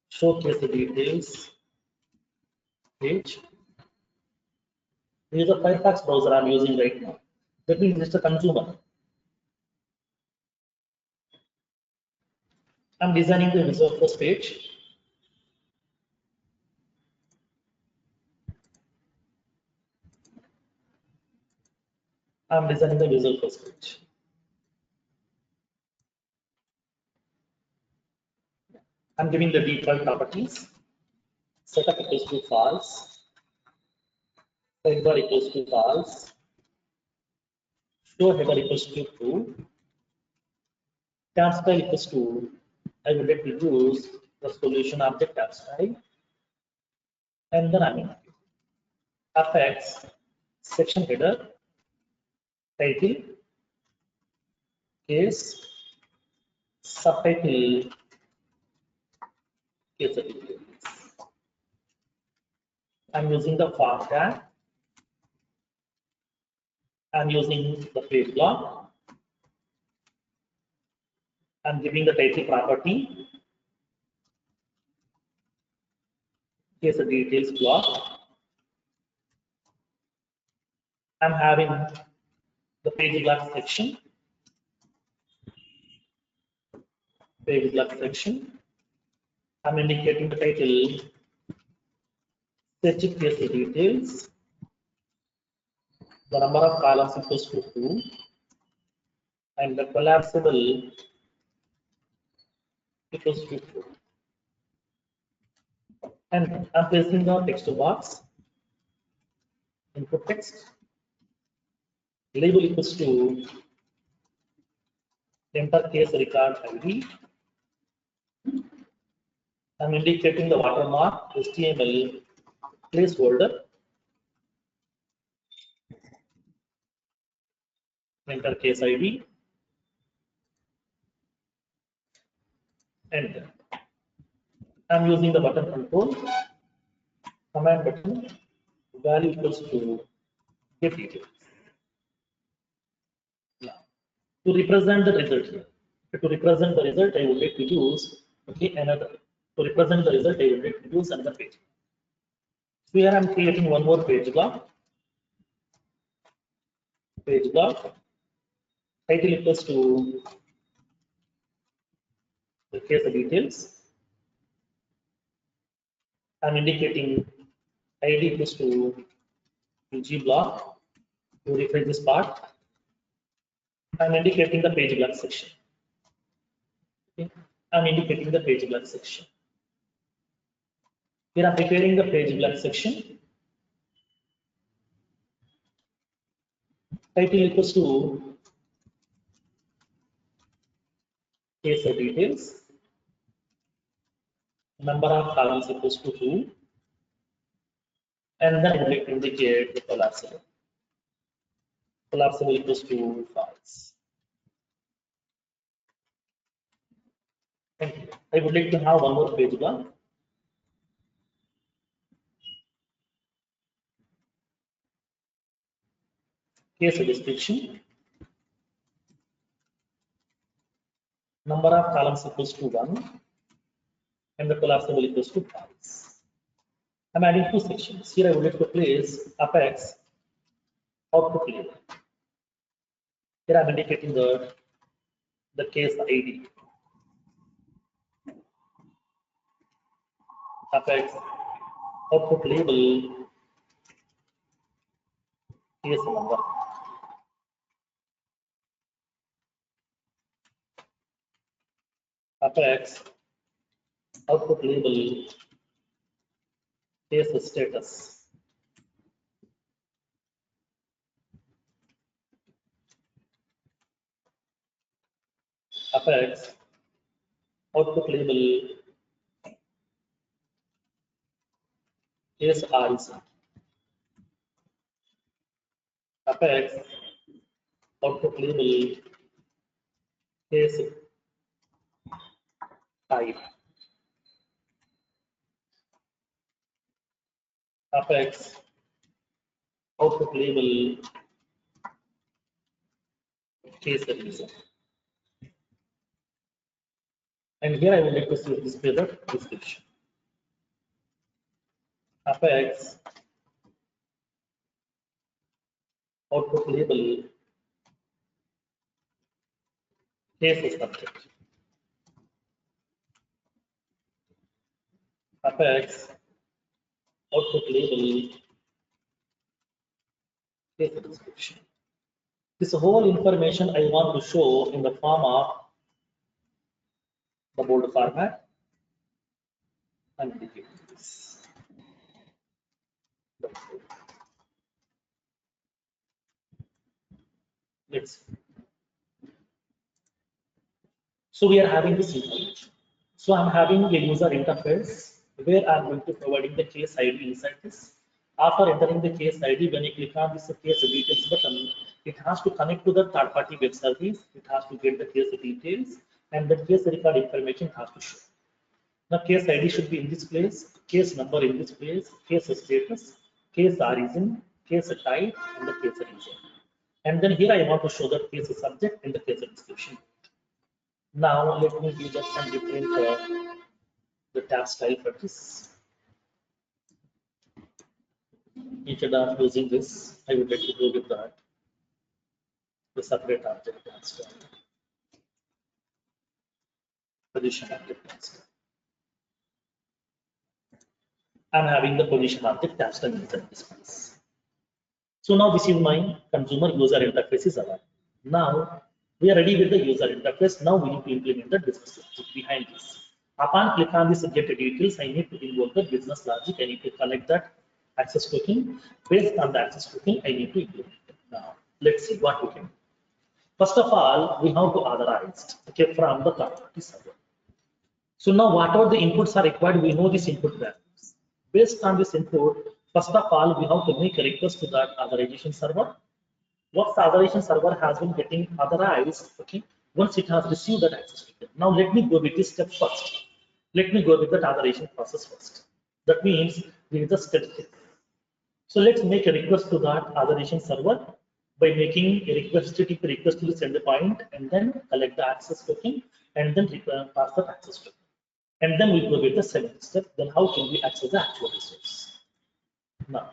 showcase the details page. This is a Firefox browser I'm using right now. That means it's a consumer. I'm designing the visual first page. I'm designing the visual first page. I'm giving the default properties. Setup equals to false. Header equals to false. Show header equals to true. Tab style equals to I would like to use the solution object abstract, and then I'm in affects section header, title, case, subtitle, case details. I'm using the form tag. I'm using the page block. I'm giving the title property, case details block. I'm having the page block section, page block section. I'm indicating the title, search case details. The number of columns equals to 2, and the collapsible equals to 4. And I'm placing the text box, input text, label equals to enter case record ID. I'm indicating the watermark HTML placeholder, enter case ID, and I'm using the button control, command button, value equals to get details. Now, to represent the result here, to represent the result, I would like to use another. To represent the result, I would like to use another page. So here I'm creating one more page block. Page block. Title equals to the case details. I'm indicating ID equals to G block. To refresh this part, I'm indicating the page block section. Okay. I'm indicating the page block section. Here I'm preparing the page block section. Title equals to case details. Number of columns equals to 2. And then I would like to indicate the collapsible. Collapsible equals to false. Thank you. I would like to have one more page block. Case description. Number of columns equals to 1. And the collapsible equals to false. I'm adding two sections. Here I would like to place apex output label. Here I'm indicating the case ID. Apex output label case number. Apex output label case status. Apex output label case REC. Apex output label case type. Apex output label case reason. And here I would like to display the description. Apex output label case subject. Apex output label case description. This whole information I want to show in the form of the bold format and indicate this. Let's see. So we are having this information. So I'm having a user interface where I'm going to providing the case ID inside this. After entering the case ID, when you click on this case details button, it has to connect to the third-party web service. It has to get the case details, and the case record information has to show. Now, case ID should be in this place, case number in this place, case status, case origin, case type, and the case region. And then here I want to show the case subject and the case description. Now, let me give just some different the tab style for this. Instead of using this, I would like to go with that, the separate object tab style, position object tab style. I'm having the position object tab style inside this place. So now this is my consumer user interface is alive. Now we are ready with the user interface. Now we need to implement the business logic behind this. Upon click on this get details, I need to invoke the business logic. I need to collect that access token. Based on the access token, I need to implement it. Now let's see what we can do. First of all, we have to authorize from the third-party server. So now whatever the inputs are required, we know this input values. Based on this input, first of all, we have to make a request to that authorization server. Once the authorization server has been getting authorized, okay, once it has received that access token. Now let me go with this step first. Let me go with that authorization process first. That means this is the step 6. So let's make a request to that authorization server by making a request to the sender point and then collect the access token and then pass the access token. And then we go with the 7th step. Then how can we access the actual resource? Now,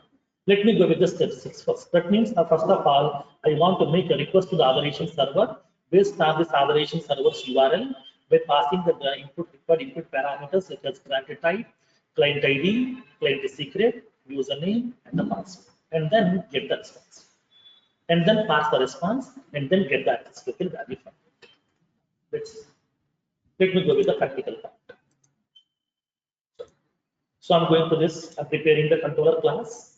let me go with the step 6 first. That means, first of all, I want to make a request to the authorization server based on this authorization server's URL by passing the required input parameters such as granted type, client ID, client secret, username, and the password, and then get the response. And then pass the response, and then get the access token value from it. Let me go with the practical part. So I'm going to this, I'm preparing the controller class.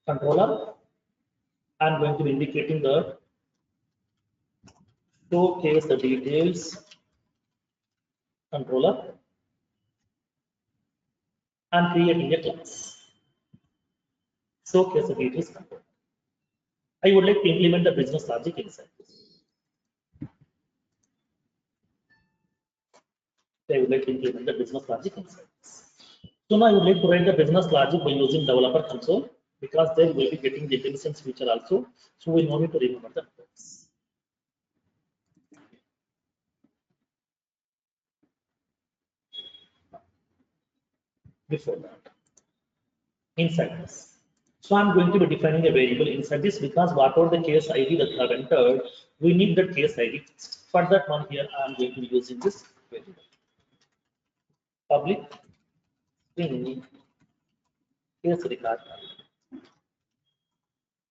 Controller, I'm going to be indicating the showcase the details controller. I'm creating a class. Showcase the details controller. I would like to implement the business logic inside this. I would like to implement the business logic inside this. So now I would like to write the business logic by using developer console because there will be getting the intelligence feature also. So we no need to remember the codes. Before that, inside this. So I'm going to be defining a variable inside this because whatever the case ID that I have entered, we need the case ID fixed. For that one here, I'm going to be using this variable. Public string case record.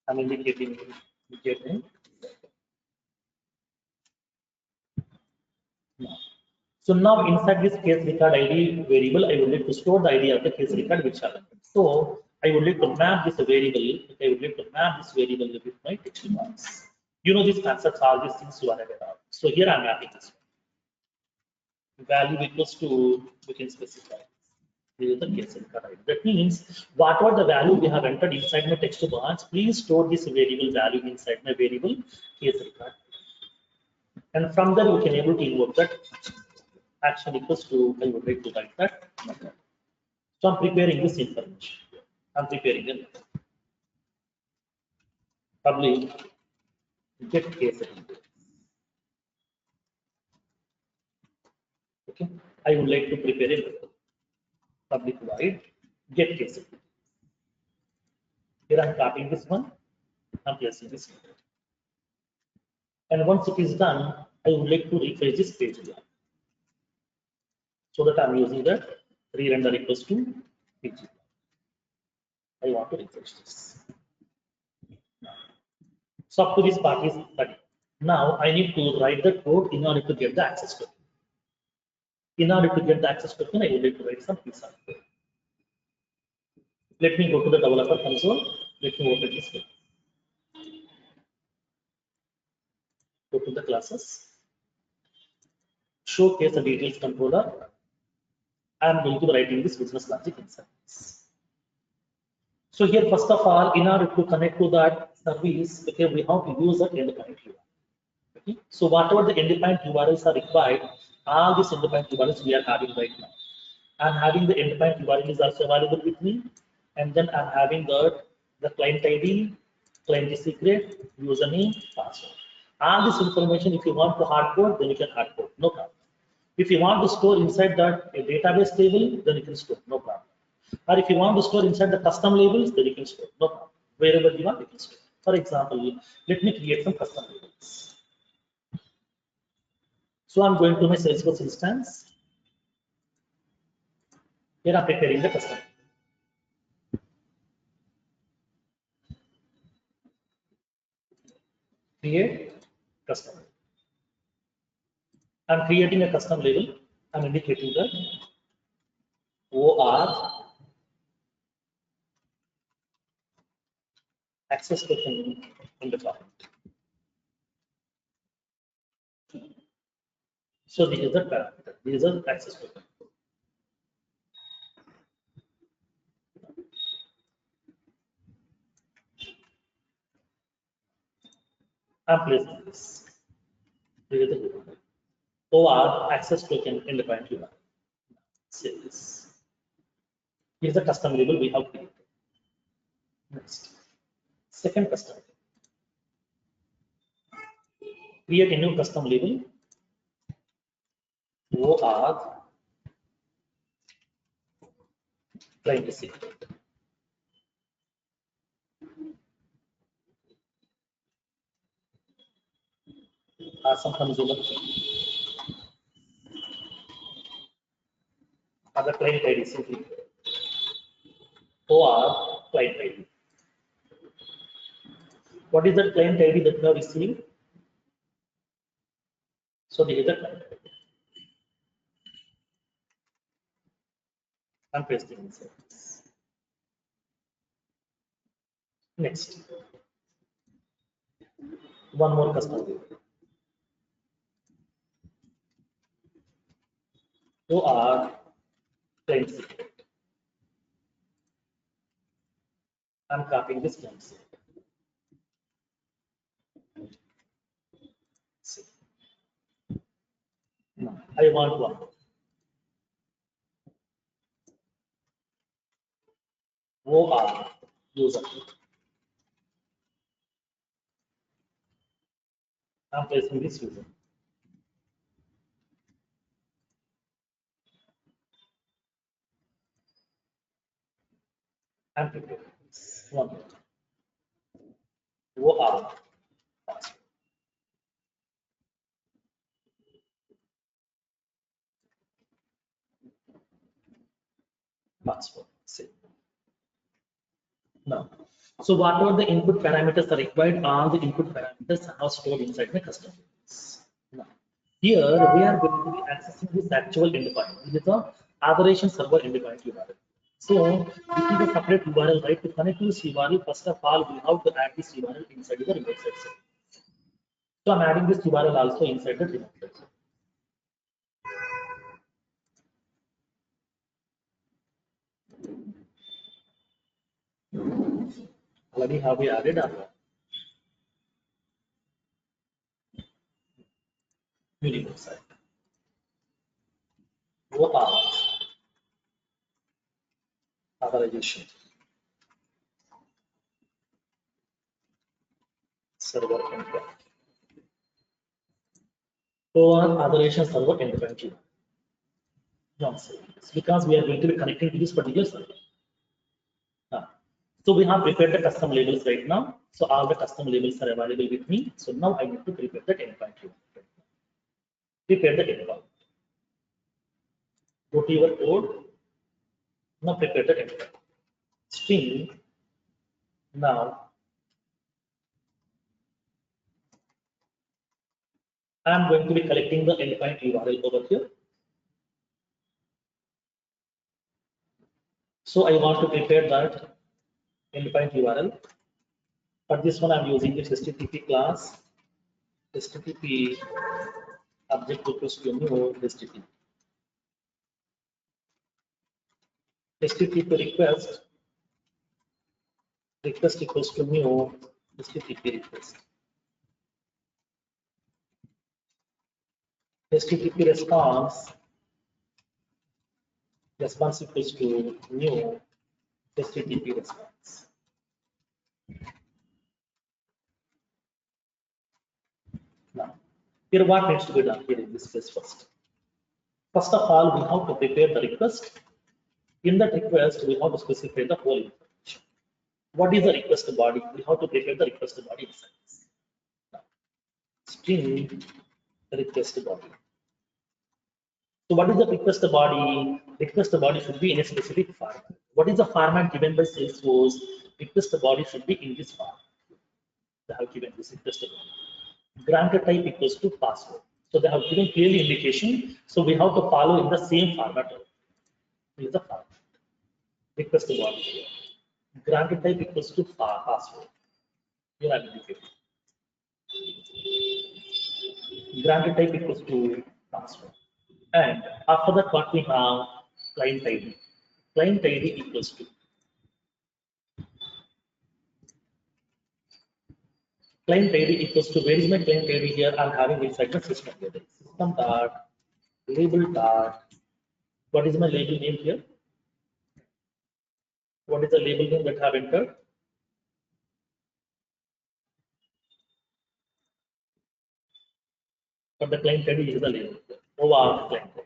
I'm indicating getting. So now inside this case record ID variable, I would like to store the ID of the case record which I have. So I would like to map this variable. I would like to map this variable with my text box. You know these concepts, all these things you are aware of. So here I'm mapping this value equals to, we can specify. This is the case record ID. That means whatever the value we have entered inside my text box, please store this variable value inside my variable case record. And from there we can able to invoke that action equals to, I would like to write that. So I'm preparing this information. I'm preparing it. Public get case ID. Okay. I would like to prepare a public void get case ID. Here I'm copying this one. I'm placing this one. And once it is done, I would like to refresh this page here. So that I'm using the re-render equals to page. I want to refresh this. So up to this part is ready. Now I need to write the code in order to get the access token. In order to get the access token, I would like to write some piece of code. Let me go to the developer console. Let me open this code. Go to the classes, showcase the details controller. I am going to be writing this business logic inside this. So here, first of all, in order to connect to that service, okay, we have to use that endpoint URL. Okay. So whatever the endpoint URLs are required, all these endpoint URLs we are having right now. I'm having the endpoint URL is also available with me, and then I'm having the client ID, client secret, username, password. All this information, if you want to hardcode, then you can hardcode, no problem. If you want to store inside that a database table, then you can store, no problem. Or if you want to store inside the custom labels, then you can store, no problem. Wherever you want, you can store. For example, let me create some custom labels. So I'm going to my Salesforce instance. Here I'm preparing the custom. Create custom. I'm creating a custom label. I'm indicating the OR access token in the file. So this is the parameter. This is the access token. I'm placing this. This is the OR access token independent URL. Save this. Here is the custom label we have created. Next, second custom. Create a new custom label. OR client secret. Some consumer other client ID simply OR client ID. What is the client ID that we have received? So this is the client ID. I'm pasting inside. Next, one more custom label. OR client secret. I'm copying this client secret. See. Now, I want one. OR user. I'm placing this user. I'm preparing this one. OR password. Password. Save. Now, so whatever the input parameters are required, all the input parameters are stored inside the custom labels. Now, here we are going to be accessing this actual endpoint. This is the authorization server endpoint URL. So this is a separate URL, right? To connect to this URL, first of all, we have to add this URL inside the remote section. So I'm adding this URL also inside the remote section. Already have we added our remote site. OAuth authorization server endpoint. OAuth authorization server endpoint. Nonsense, because we are going to be connecting to this particular server. So we have prepared the custom labels right now. So all the custom labels are available with me. So now I need to prepare the endpoint. Prepare the endpoint. Go to your code. Now prepare the endpoint. String. Now I am going to be collecting the endpoint URL over here. So I want to prepare that endpoint URL. For this one, I'm using this HTTP class HTTP object equals to new HTTP. HTTP request equals to new HTTP request. HTTP response equals to new HTTP response. Now, here what needs to be done here in this case first. First of all, we have to prepare the request. In that request, we have to specify the whole information. What is the request body? We have to prepare the request body inside this. Now, string request body. So what is the request body? Request body should be in a specific format. What is the format given by Salesforce? Request body should be in this format. They have given this request body. Granted type equals to password. So they have given clearly indication. So we have to follow in the same format. This is the format. Request body here. Granted type equals to password. Here I am indicating. Granted type equals to password. And after that, what we have client ID. Client ID equals to client ID equals to where is my client ID here? I'm having inside the system data. System dot label dot. What is my label name here? What is the label name that I have entered? But the client ID is the label. OAuth client ID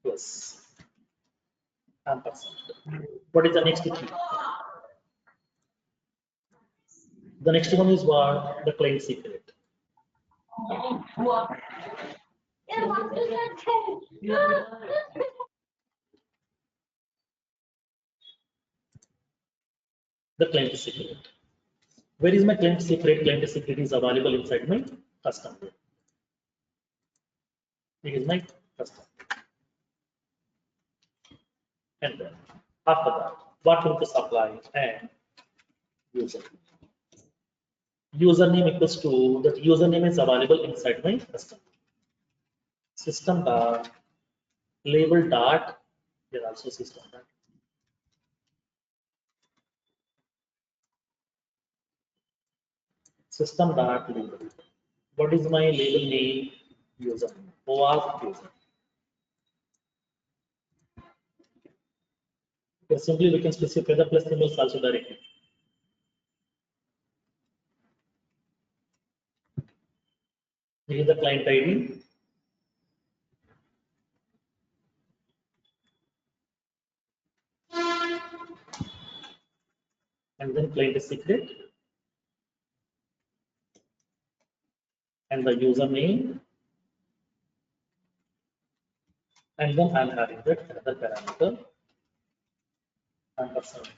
plus ampersand. What is the next key? The next one is what? The client secret. The client secret. Where is my client secret? Client secret is available inside my custom. It is my custom. And then after that, what will this apply? And username. Username equals to that username is available inside my custom. System dot label dot here also system dot system dot label. What is my label name? Username. OAuth user. Here simply we can specify the plus symbols also directly. Here is the client ID. And then client secret. And the username. And then I'm having that another parameter and password.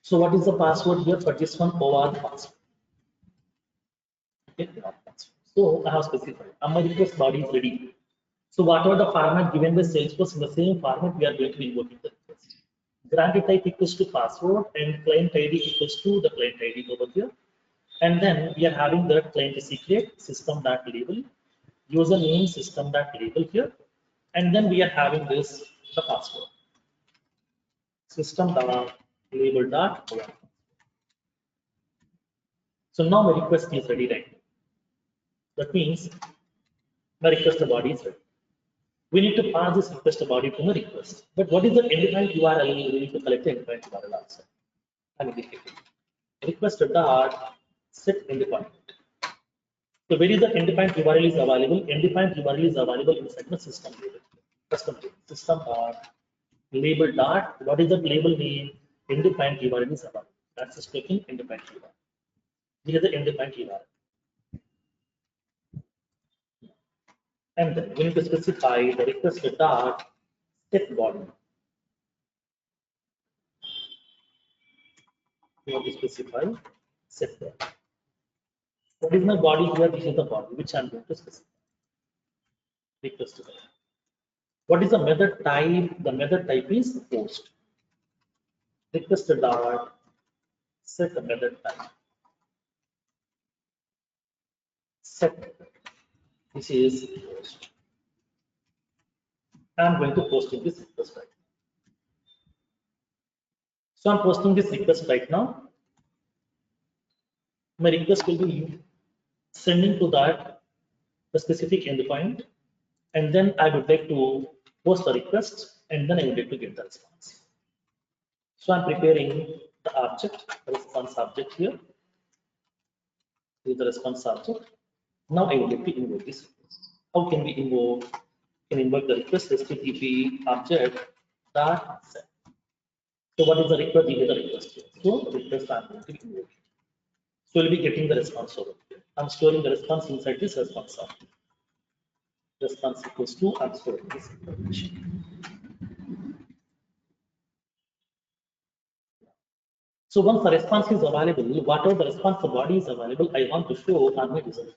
So what is the password here for this one? OAuth password. Okay, password. So I have specified. And my request body is ready. So whatever the format given by Salesforce, in the same format we are going to be invoking the request. Granted type equals to password and client ID equals to the client ID over here. And then we are having the client secret system.label, username system.label here. And then we are having this the password system.label.OAuth. So now my request is ready right now. That means my request body is ready. We need to pass this request body to the request. But what is the endpoint URL? We need to collect the endpoint URL also. I'm indicating request dot set endpoint. So where is the endpoint URL is available? Endpoint URL is available inside the system label. Custom label. System dot label dot. What is the label name? Endpoint URL is available. That's just clicking endpoint URL. Here is the endpoint URL. And then we need to specify the request dot set body. We want to specify set body. What is my body here? This is the body which I'm going to specify. Request body. What is the method type? The method type is post. Request dot set the method type. Set method. This is post. I'm going to post in this request right now. So I'm posting this request right now. My request will be sending to that the specific endpoint, and then I would like to post the request, and then I would like to get the response. So I'm preparing the object, the response object here. This is the response object. Now I would like to invoke this request. How can we invoke? Can invoke the request HTTP object dot set. So what is the request? This is the request here. So request I'm going to invoke. So we'll be getting the response over here. I'm storing the response inside this response object. Response equals to I'm storing this information. So once the response is available, whatever the response body is available, I want to show on my result.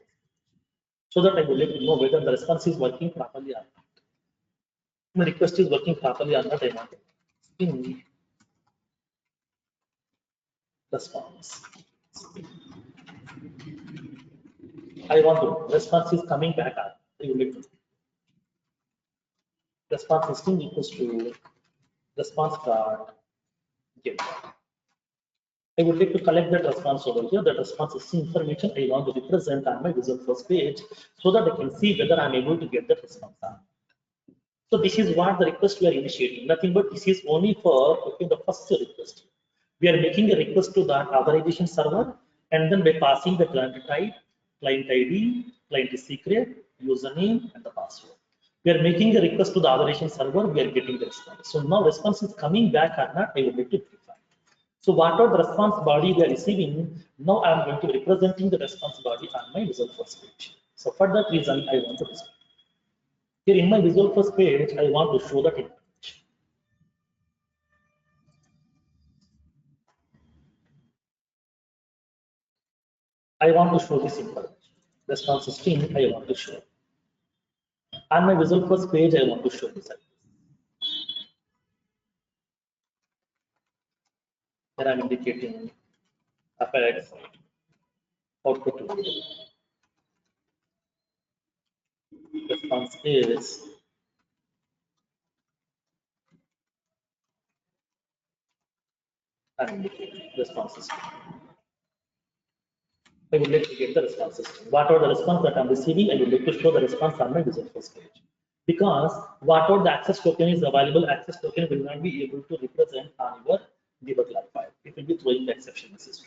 So that I will let you know whether the response is working properly or not. My request is working properly or not, I want to string response. I want to response is coming back up. I will let you know. Response string equals to response dot get. I would like to collect that response over here. That response is information I want to represent on my result first page so that I can see whether I'm able to get that response on. So this is what the request we are initiating. Nothing but this is only for the first request. We are making a request to that authorization server, and then by passing the client type, client ID, client secret, username, and the password. We are making a request to the authorization server. We are getting the response. So now response is coming back or not, I would like to verify. So whatever the response body we are receiving, now I am going to be representing the response body on my result first page. So for that reason, I want to display. Here in my visual first page, I want to show that information. I want to show this information. Response string I want to show. On my visual first page, I want to show this. Here I'm indicating Apex output. Response is I'm indicating response string. I would like to get the responses. Whatever the response that I'm receiving, I would like to show the response on my result first page. Because whatever the access token is available, access token will not be able to represent on your debug log file. It will be throwing the exception message.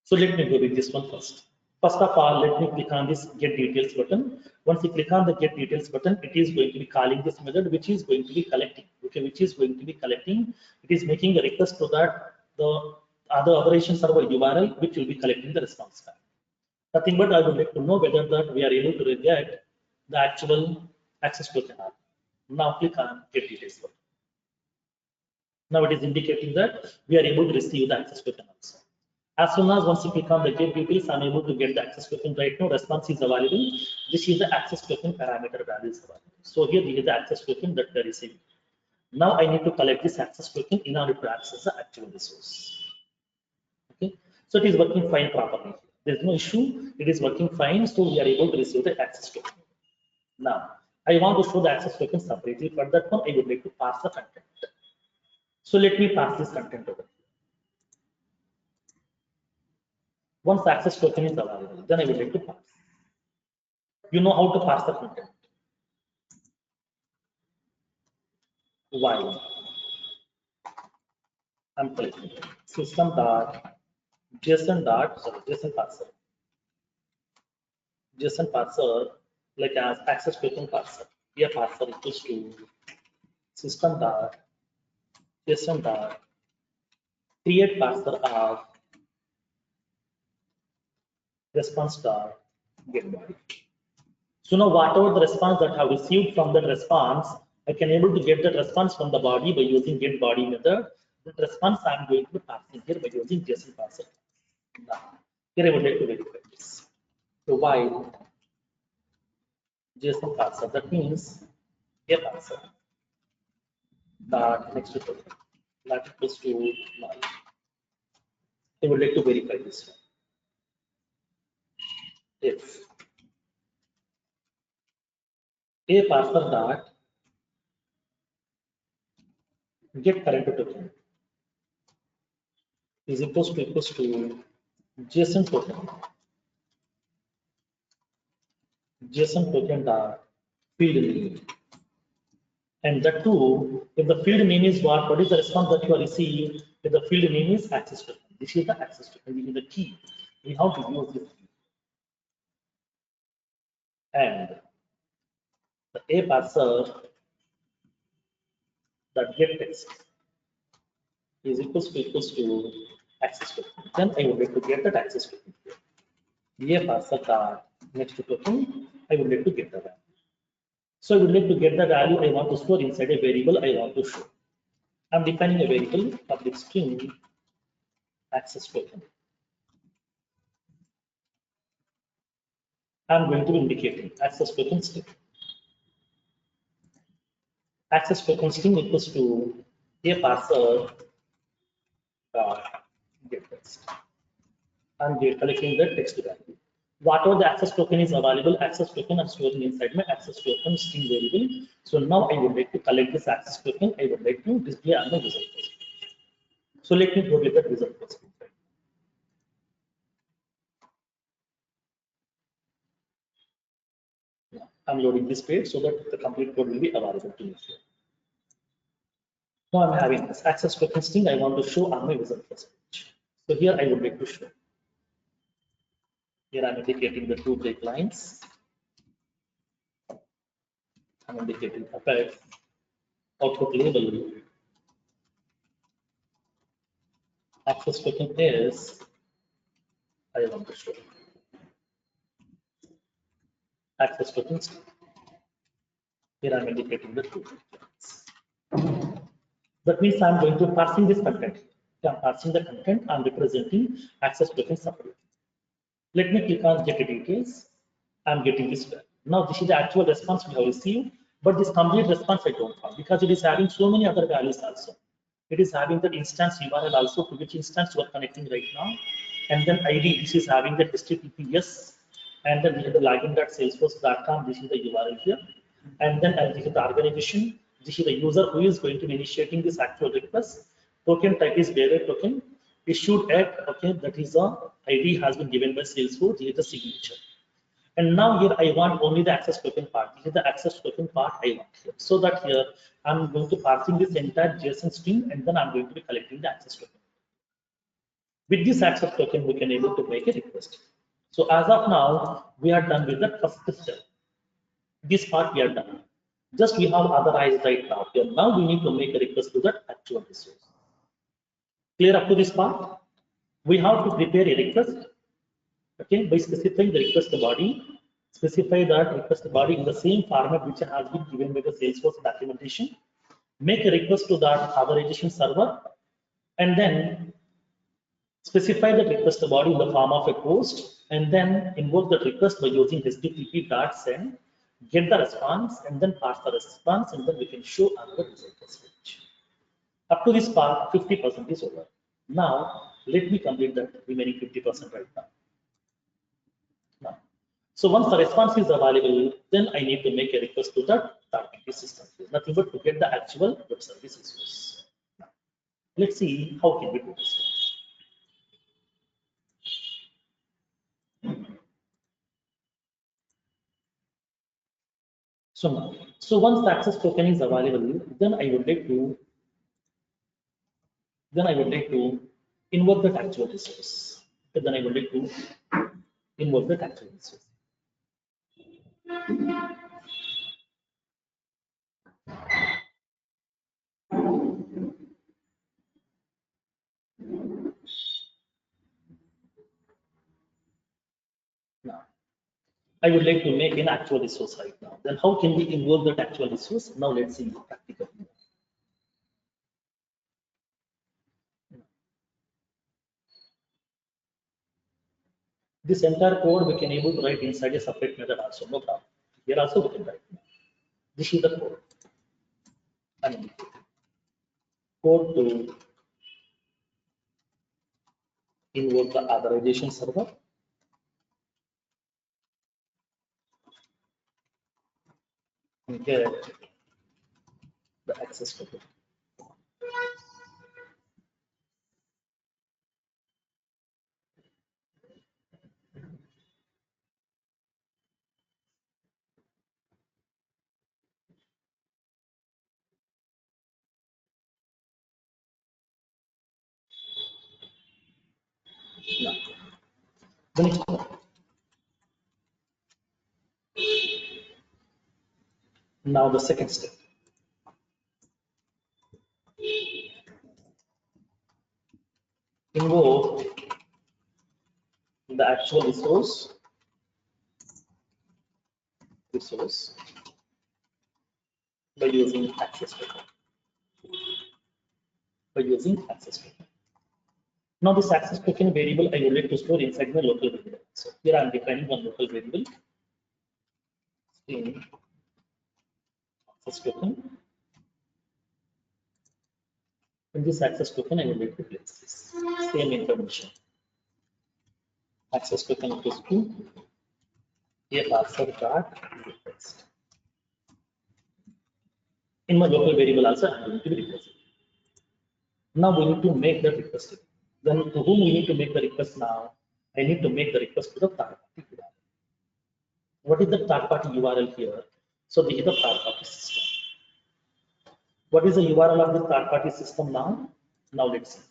So let me go with this one first. First of all, let me click on this get details button. Once you click on the get details button, it is going to be calling this method, which is going to be collecting. Okay, which is going to be collecting. It is making a request to that the other operation server URL, which will be collecting the response file. Nothing but I would like to know whether that we are able to get the actual access token. Now click on get details button. Now it is indicating that we are able to receive the access token also. As soon as once you click on the get details, I'm able to get the access token right now. Response is available. This is the access token parameter values available. So here this is the access token that we are receiving. Now I need to collect this access token in order to access the actual resource. Okay, so it is working fine properly. There is no issue. It is working fine. So we are able to receive the access token. Now I want to show the access token separately. For that one, I would like to pass the content. So let me pass this content over. Once the access token is available, then I would like to pass. You know how to pass the content. While I'm clicking system dot JSON dot JSON parser. JSON parser like as access token parser. Here parser equals to system dot JSON dot create parser of response dot get body. So now whatever the response that I have received from that response, I can able to get that response from the body by using get body method. That response I'm going to be passing here by using JSON parser. Now, here I would like to verify this. So while JSON parser, that means a parser that next to token that equals to null. I would like to verify this one. If a parser dot get current token is equals to JSON token dot field name. And that too, if the field name is what is the response that you are receiving? If the field name is access token, this is the access token, this is the key. We have to use this key. And the a parser that get text is equals to access token. Then I would like to get that access token here. A parser dot next to token, I would like to get the value. So I would like to get the value I want to store inside a variable I want to show. I'm defining a variable public string access token. I'm going to be indicating access token string. Access token string equals to a parser get text. I'm collecting the text value. Whatever the access token is available, access token I'm storing inside my access token string variable. So now I would like to collect this access token. I would like to display on the result page. So let me go with the result page. I'm loading this page so that the complete code will be available to me here. Now I'm having this access token string I want to show on my result page. So here I would like to show. Here I'm indicating the two break lines. I'm indicating append output label. Access token is I want to show. Access token string. Here I'm indicating the two break lines. That means I'm going to parsing this content. I'm parsing the content. I'm representing access token separately. Let me click on get details. I'm getting this value. Now this is the actual response we have received, but this complete response I don't have because it is having so many other values also. It is having that instance URL also to which instance you are connecting right now, and then ID. This is having the HTTPS, and then we have the login.salesforce.com. This is the URL here, and then this is the organization. This is the user who is going to be initiating this actual request. Token type is bearer token. Issued at that is a ID has been given by Salesforce. Here is the signature. And now here I want only the access token part. This is the access token part I want here. So that here I'm going to parsing this entire JSON string and then I'm going to be collecting the access token. With this access token, we can able to make a request. So as of now, we are done with the first step. This part we are done. Just we have authorized right now. Here now we need to make a request to that actual resource. Clear up to this part? We have to prepare a request. Okay, by specifying the request body, specify that request body in the same format which has been given by the Salesforce documentation. Make a request to that authorization server, and then specify the request body in the form of a post, and then invoke the request by using http.send, get the response, and then pass the response, and then we can show another result page. Up to this part, 50% is over. Now, let me complete that remaining 50% right now. So once the response is available, then I need to make a request to the third-party system. Nothing but to get the actual web service resource. Let's see how can we do this. So now, so once the access token is available, then I would like to invoke that actual resource. Then I would like to invoke that actual resource. Now, I would like to make an actual resource right now. Then how can we invoke that actual resource? Now let's see practically. This entire code we can able to write inside a separate method also, no problem. Here also we can write. This is the code. I mean, code to invoke the authorization server. And get the access token. Now, the next one. Now the second step. Invoke the actual resource by using access token. Now this access token variable I would like to store inside my local variable. So here I am defining one local variable in access token. In this access token I would like to place this same information. Access token equals to a parser dot request. In my local variable also I am going to be replacing. Now we need to make the request. Then to whom we need to make the request now? I need to make the request to the third party URL. What is the third party URL here? So this is the third party system. What is the URL of the third party system now? Now let's see.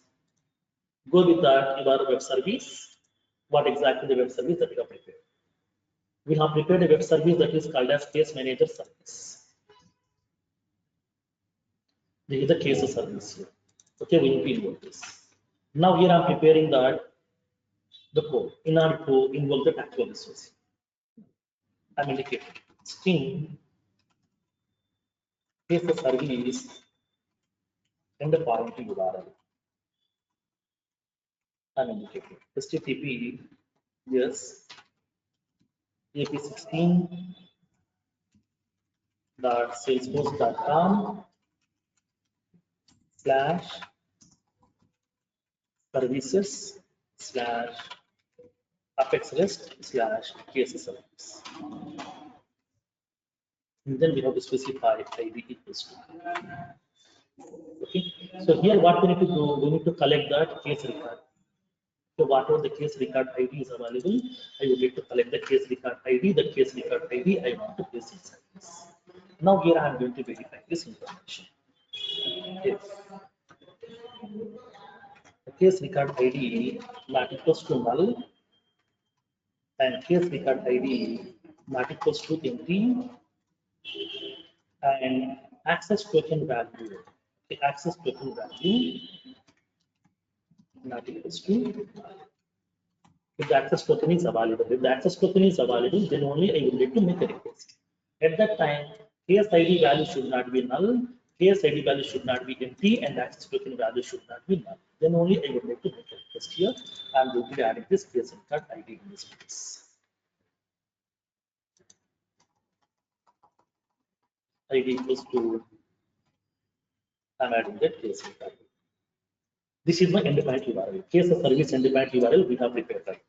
Go with that URL web service. What exactly the web service that we have prepared? We have prepared a web service that is called as case manager service. This is the case service here. Okay, we need to invoke this. Now here I am preparing the code in order to invoke the actual resource. I am indicating string case service and the point to URL. I am indicating HTTP yes ap16.services/apex/rest/case service. And then we have to specify ID equals to. Okay. So here what we need to do, we need to collect that case record. So whatever the case record ID is available, I would like to collect the case record ID. The case record ID I want to place inside this. Now here I am going to verify this information. If the case record ID not equals to null and case record ID not equals to empty and access token value, the access token value not equals to. If the access token is available, then only I will get to make a request. At that time, case ID value should not be null, case ID value should not be empty, and access token value should not be null. Then only I would like to make a request here. I am going to be adding this case record ID in this place. ID equals to, I am adding that case record. This is my endpoint URL. Case of service endpoint URL we have prepared right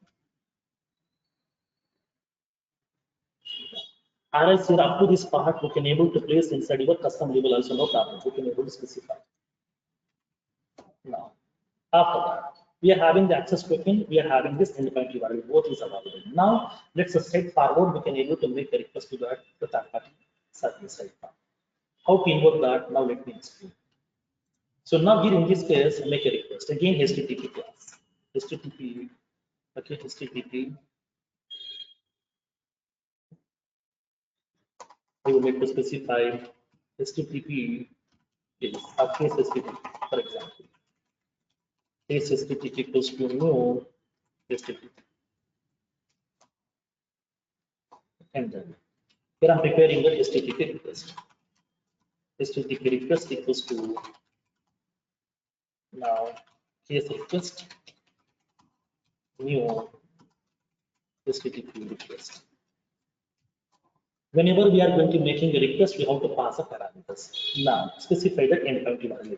now. RS here up to this part we can able to place inside your custom label also, no problem. We can able to specify. Now, after that, we are having the access token, we are having this endpoint URL, both is available. Now, let's straight forward, we can able to make a request to that the third party service right now. How to invoke that? Now let me explain. So now here in this case, make a request. Again, HTTP class. HTTP, okay, HTTP. I would like to specify HTTP is a case HTTP, for example. Case HTTP equals to new HTTP. And then here I'm preparing the HTTP request. HTTP request equals to now case request new HTTP request. Whenever we are going to making a request, we have to pass a parameters. Now specify the endpoint URL.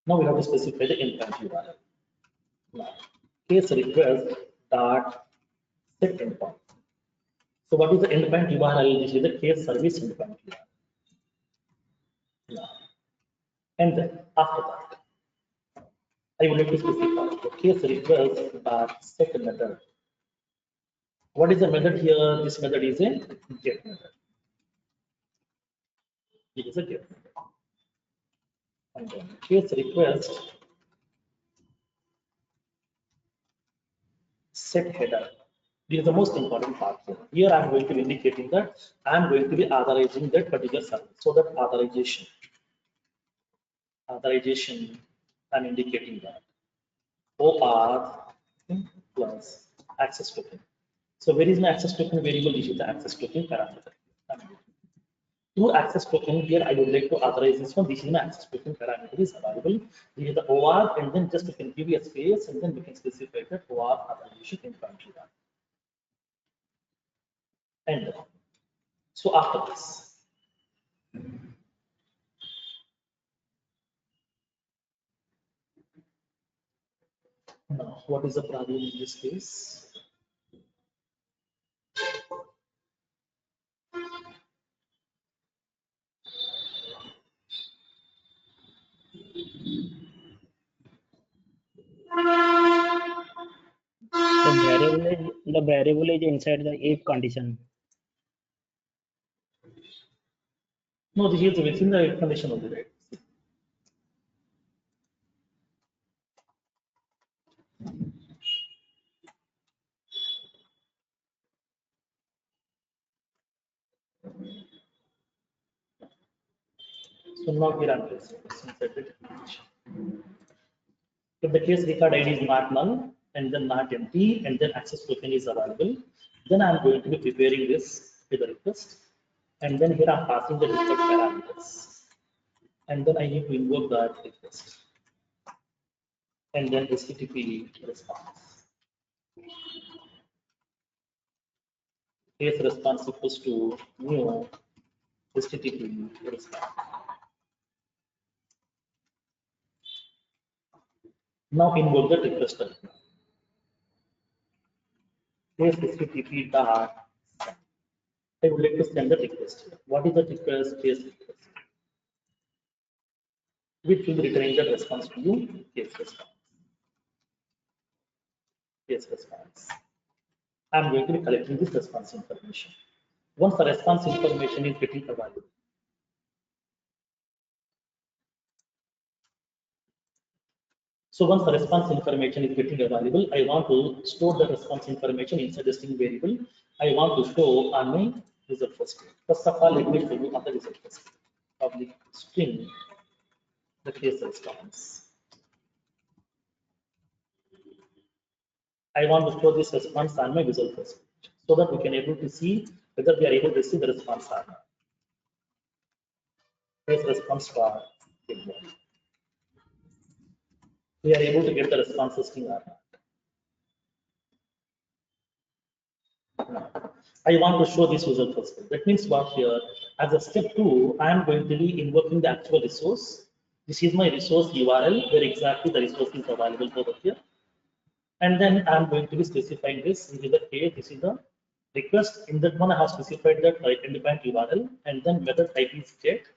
Now we have to specify the endpoint URL. Now, case request dot set endpoint. So what is the endpoint URL? This is the case service endpoint URL. Now, and then after that, I would like to specify the case request dot set method. What is the method here? This method is a get method. It is a get method. And then case request set header. This is the most important part here. Here I am going to be indicating that I am going to be authorizing that particular service. So that authorization, I'm indicating that OAuth plus access token. So where is my access token variable? This is the access token parameter. To access token here, I would like to authorize this one. This is my access token parameter is available. This is the OAuth, and then just we can give you a space, and then we can specify that OAuth authorization in front of that. And so after this, now what is the problem in this case? The variable is inside the if condition. No, this is within the condition only, right? So now here I'm placing this inside the definition. If the case record ID is not null and then not empty and then access token is available, then I'm going to be preparing this with the request. And then here I'm passing the default parameters. And then I need to invoke that request. And then HTTP response. Case response equals to new HTTP response. Now invoke the request terminal. Case HTTP dot send. I would like to send the request here. What is the request? Case request, which will be returning the response to you. Case response. Case response. I'm going to be collecting this response information. Once the response information is getting available, so once the response information is getting available, I want to store the response information inside the string variable. I want to show on my result first. First of all, let me show you on the result first. Public string the case response. I want to store this response on my result first, so that we can able to see whether we are able to receive the response or not. Case response for we are able to get the response string or not. I want to show this result first. That means what here, as a step 2, I am going to be invoking the actual resource. This is my resource URL where exactly the resource is available over here. And then I am going to be specifying this. This is the case, this is the request. In that one, I have specified that independent URL and then method type is get.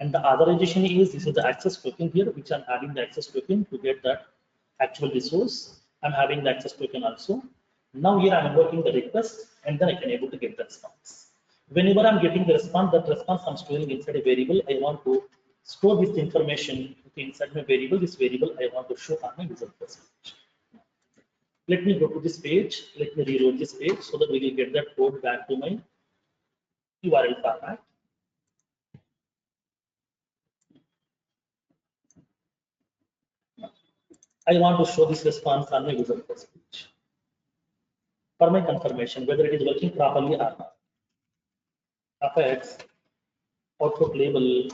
And the authorization is this is the access token here, which I'm adding the access token to get that actual resource. I'm having the access token also. Now here I'm invoking the request and then I can able to get the response. Whenever I'm getting the response, that response I'm storing inside a variable. I want to store this information inside my variable. This variable I want to show on my result first. Let me go to this page. Let me reload this page so that we will get that code back to my URL format. I want to show this response on my result first page. For my confirmation, whether it is working properly or not. Affects output label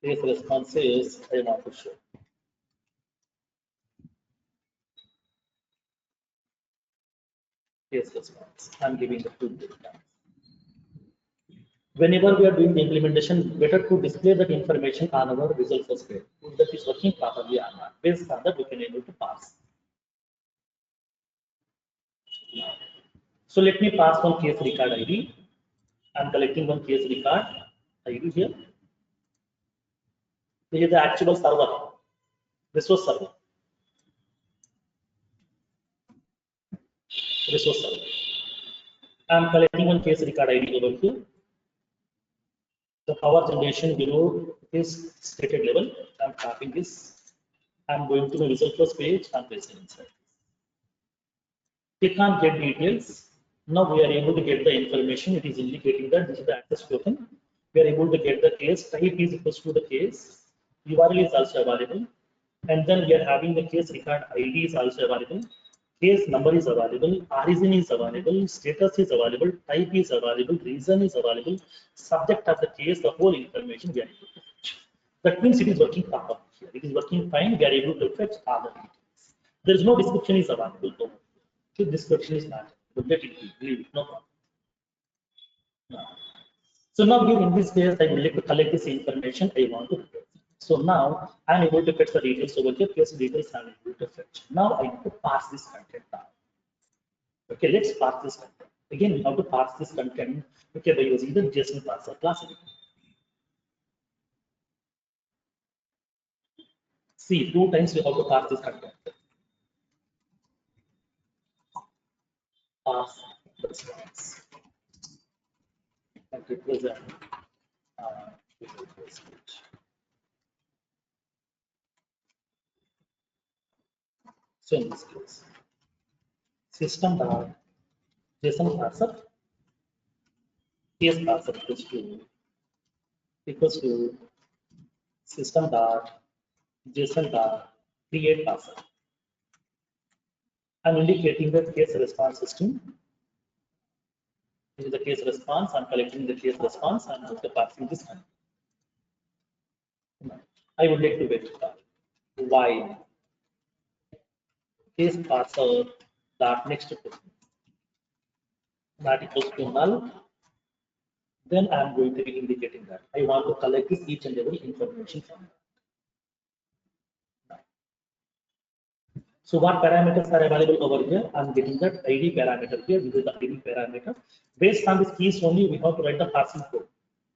case responses I want to show. Case response. I'm giving the two data. whenever we are doing the implementation, better to display that information on our result first page. If that is working properly or not. Based on that, we can able to pass. So let me pass one case record ID. I'm collecting one case record ID here. This is the actual server. Resource server. Resource server. I'm collecting one case record ID over here. The power generation below is stated level. I'm copying this. I'm going to the result first page and pasting inside. Click on get details. Now we are able to get the information. It is indicating that this is the access token. We are able to get the case. Type is equals to the case. URL is also available. And then we are having the case record ID is also available. Case number is available. Origin is available. Status is available. Type is available. Reason is available. Subject of the case, the whole information we are able to fetch. That means it is working properly here. It is working fine. We are able to fetch all the details. There is no description is available. So description is not. Let it be. Leave it. No problem. No. So now here in this case, I would like to collect this information I want to fetch. So now I'm able to fetch the details over here. Case details I'm able to fetch. Now I need to pass this content down. Okay, let's pass this content. Again, we have to pass this content. Okay, by using the JSON parser class. See, 2 times we have to pass this content. Pass response. And represent. So in this case, system dot JSON parser case parser equals to system dot JSON dot create parser. I'm indicating the case response system. This is the case response. I'm collecting the case response and also passing this one. I would like to verify why case parser dot next that equals to null. Then I'm going to be indicating that I want to collect this each and every information from that. So what parameters are available over here? I'm getting that ID parameter here. This is the ID parameter. Based on this keys only, we have to write the parsing code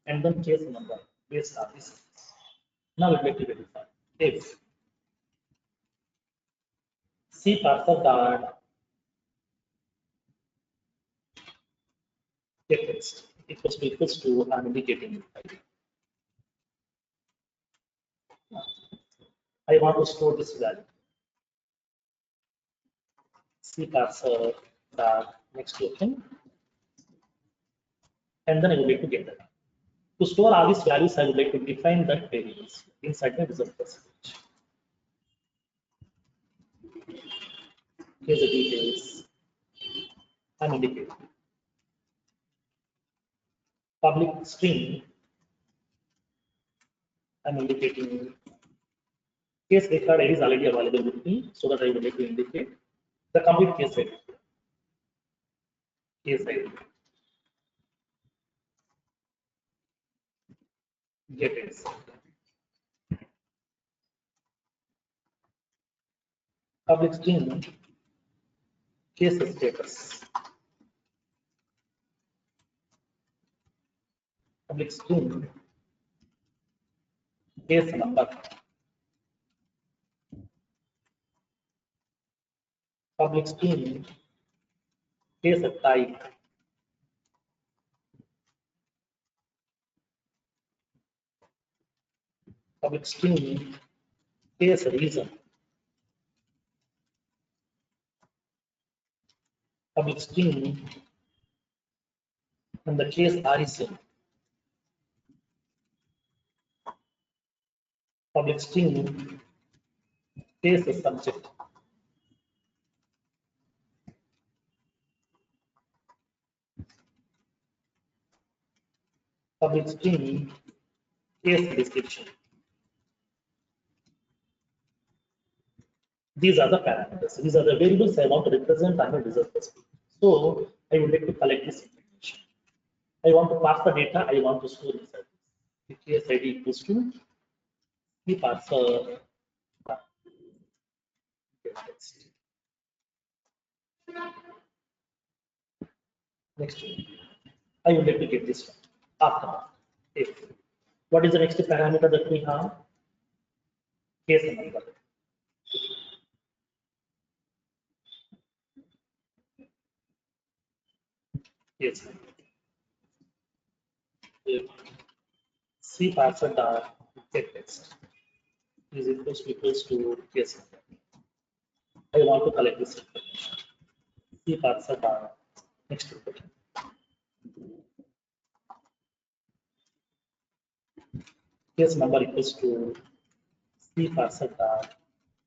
and then case number based on this. Now we'd like to verify if C parser dot get text equals to I'm indicating ID. I want to store this value. C parser dot next token, and then I would like to get that. To store all these values, I would like to define that variables inside my result percentage. Here's the details. I'm indicating public string. I'm indicating case record ID is already available with me, so that I would like to indicate the complete case ID. Case ID. Get it. Public string case status. Public string case number. Public string case type. Public string case reason. Public string and the case origin. Public string case subject. Public string case description. These are the parameters. These are the variables I want to represent on a result. So I would like to collect this information. I want to pass the data, I want to store the service. The case ID equals to the parser. Next one. I would like to get this one. After if. What is the next parameter that we have? Case number. Yes. If C parser dot get text is equals to case number. I want to collect this information. C parser dot next input. Case number equals to C parser dot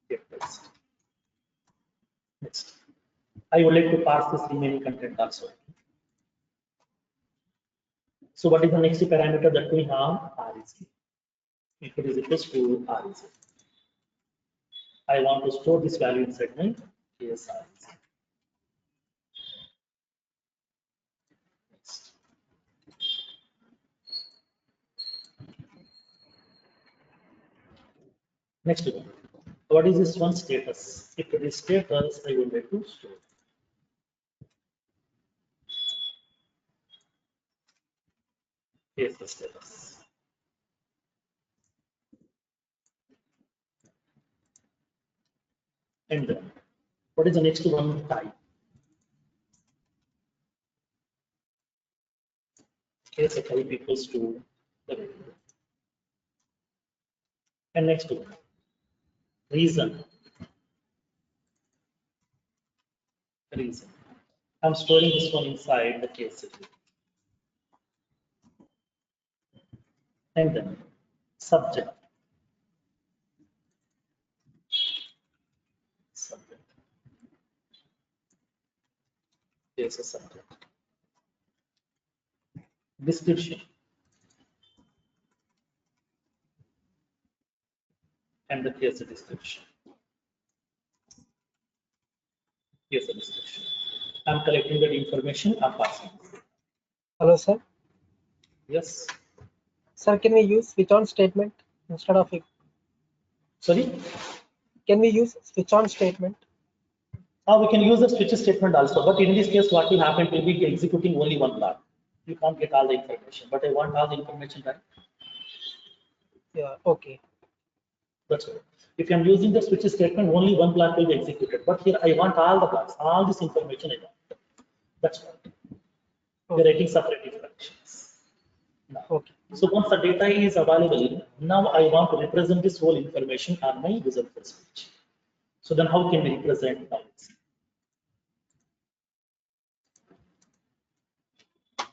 get text. Next. I would like to pass this remaining content also. So what is the next parameter that we have? REC. If it is equals to REC. I want to store this value inside my case REC. Next. Next one. What is this one status? If it is status, I would like to store. Here's the status. And then, what is the next one? Type. Case type equals to the variable. And next one. Reason. Reason. I'm storing this one inside the case city. And then subject. Subject. Here's a subject. Description. And the here's a description. Here's a description. I'm collecting that information. I'm passing. Hello, sir. Yes. Sir, can we use switch on statement instead of it? Sorry. Can we use switch on statement? We can use the switch statement also, but in this case, what will happen will be executing only one block. You can't get all the information, but I want all the information, right? Yeah, okay. That's right. If I'm using the switch statement, only one block will be executed. But here I want all the blocks, all this information I want. That's right. We're writing separate instructions. Okay. So once the data is available, now I want to represent this whole information on my result first page. So then how can we represent now?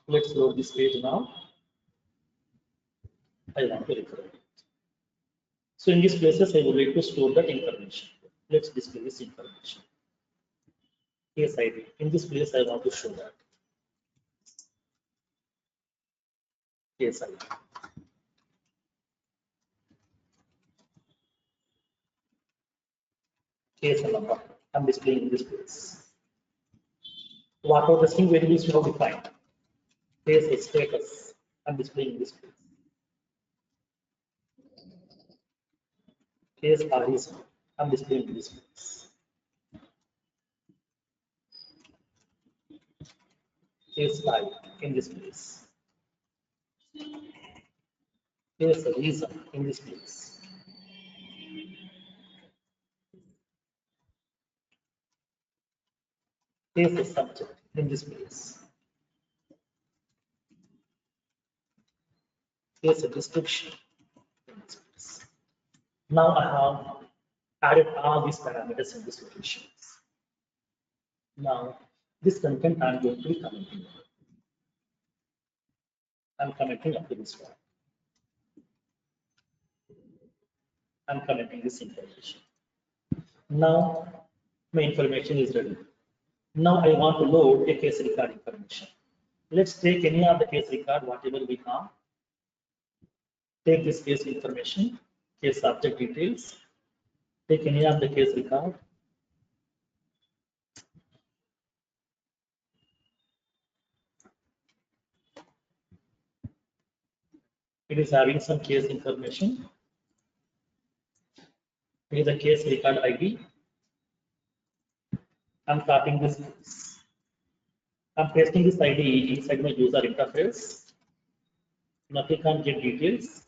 Let's load this page now. I want to represent it. So in these places, I would like to store that information. Let's display this information. Case ID. In this place, I want to show that. Case ID. Case number. I'm displaying in this place. What are the string variables you have defined? Case status. I'm displaying in this place. Case REC. I'm displaying in this place. Case type in this place. Case reason in this place. Case subject in this place. Case description in this place. Now I have added all these parameters in this location. Now this content I'm going to be commenting. I'm commenting up to this one. I'm commenting this information. Now my information is ready. Now I want to load a case record information. Let's take any of the case record, whatever we have. Take this case information, case subject details. Take any of the case record. It is having some case information. It is a case record ID. I'm copying this. I'm pasting this ID inside my user interface. Now click on get details.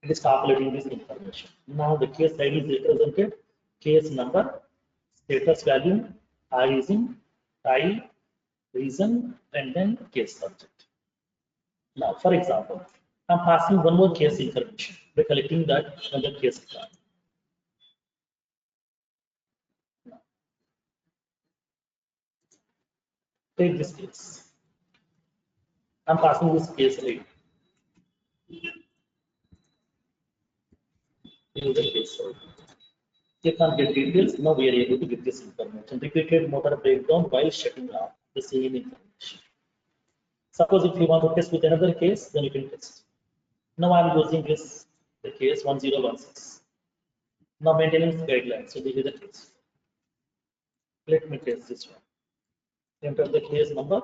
It is calculating this information. Now the case ID is represented, case number, status value, origin, type, reason, and then case subject. Now, for example, I'm passing one more case information by collecting that another case record. Take this case. I'm passing this case ID. Use the case ID. Click on get details. Now we are able to get this information. Repeated motor breakdown while shutting off the same information. Suppose if you want to test with another case, then you can test. Now I'm using this the case 1016. Now maintenance guidelines. So this is the case. Let me test this one. Enter the case number,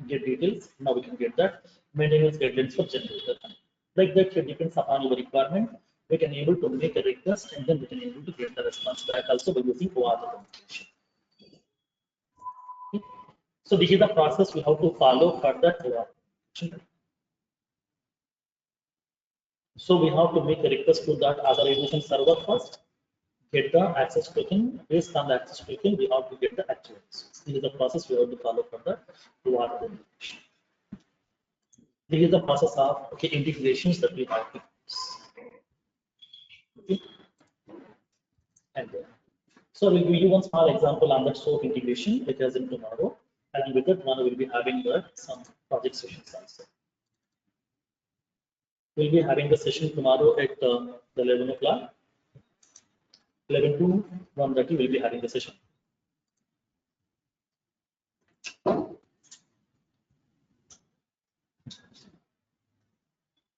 get details. Now we can get that maintenance guidelines for generator. Like that, it depends upon your requirement. We can able to make a request and then we can able to get the response back also by using OAuth authentication. Okay. So this is the process we have to follow for that OAuth. So we have to make a request to that authorization server first, get the access token. Based on the access token, we have to get the actual resource. This is the process we have to follow for the OAuth authentication. This is the process of integrations that we have to use. Okay. And so we'll give you one small example on that SOAP integration, which is in tomorrow. And with that, tomorrow we'll be having some project sessions also. We'll be having the session tomorrow at the 11 o'clock. 11 to 1:30 we'll be having the session.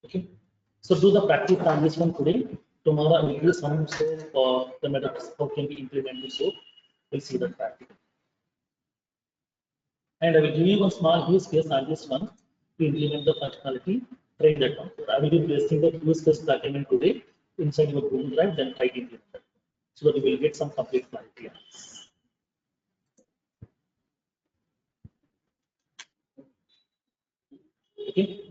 Okay. So do the practice on this one today. Tomorrow I will give you some SOAP the methods how can be implemented SOAP. We'll see that practical. And I will give you one small use case on this one to implement the functionality. Try that one. I will be placing the use case document today inside your Google Drive, then try to implement that so that you will get some complete clarity on this. Okay.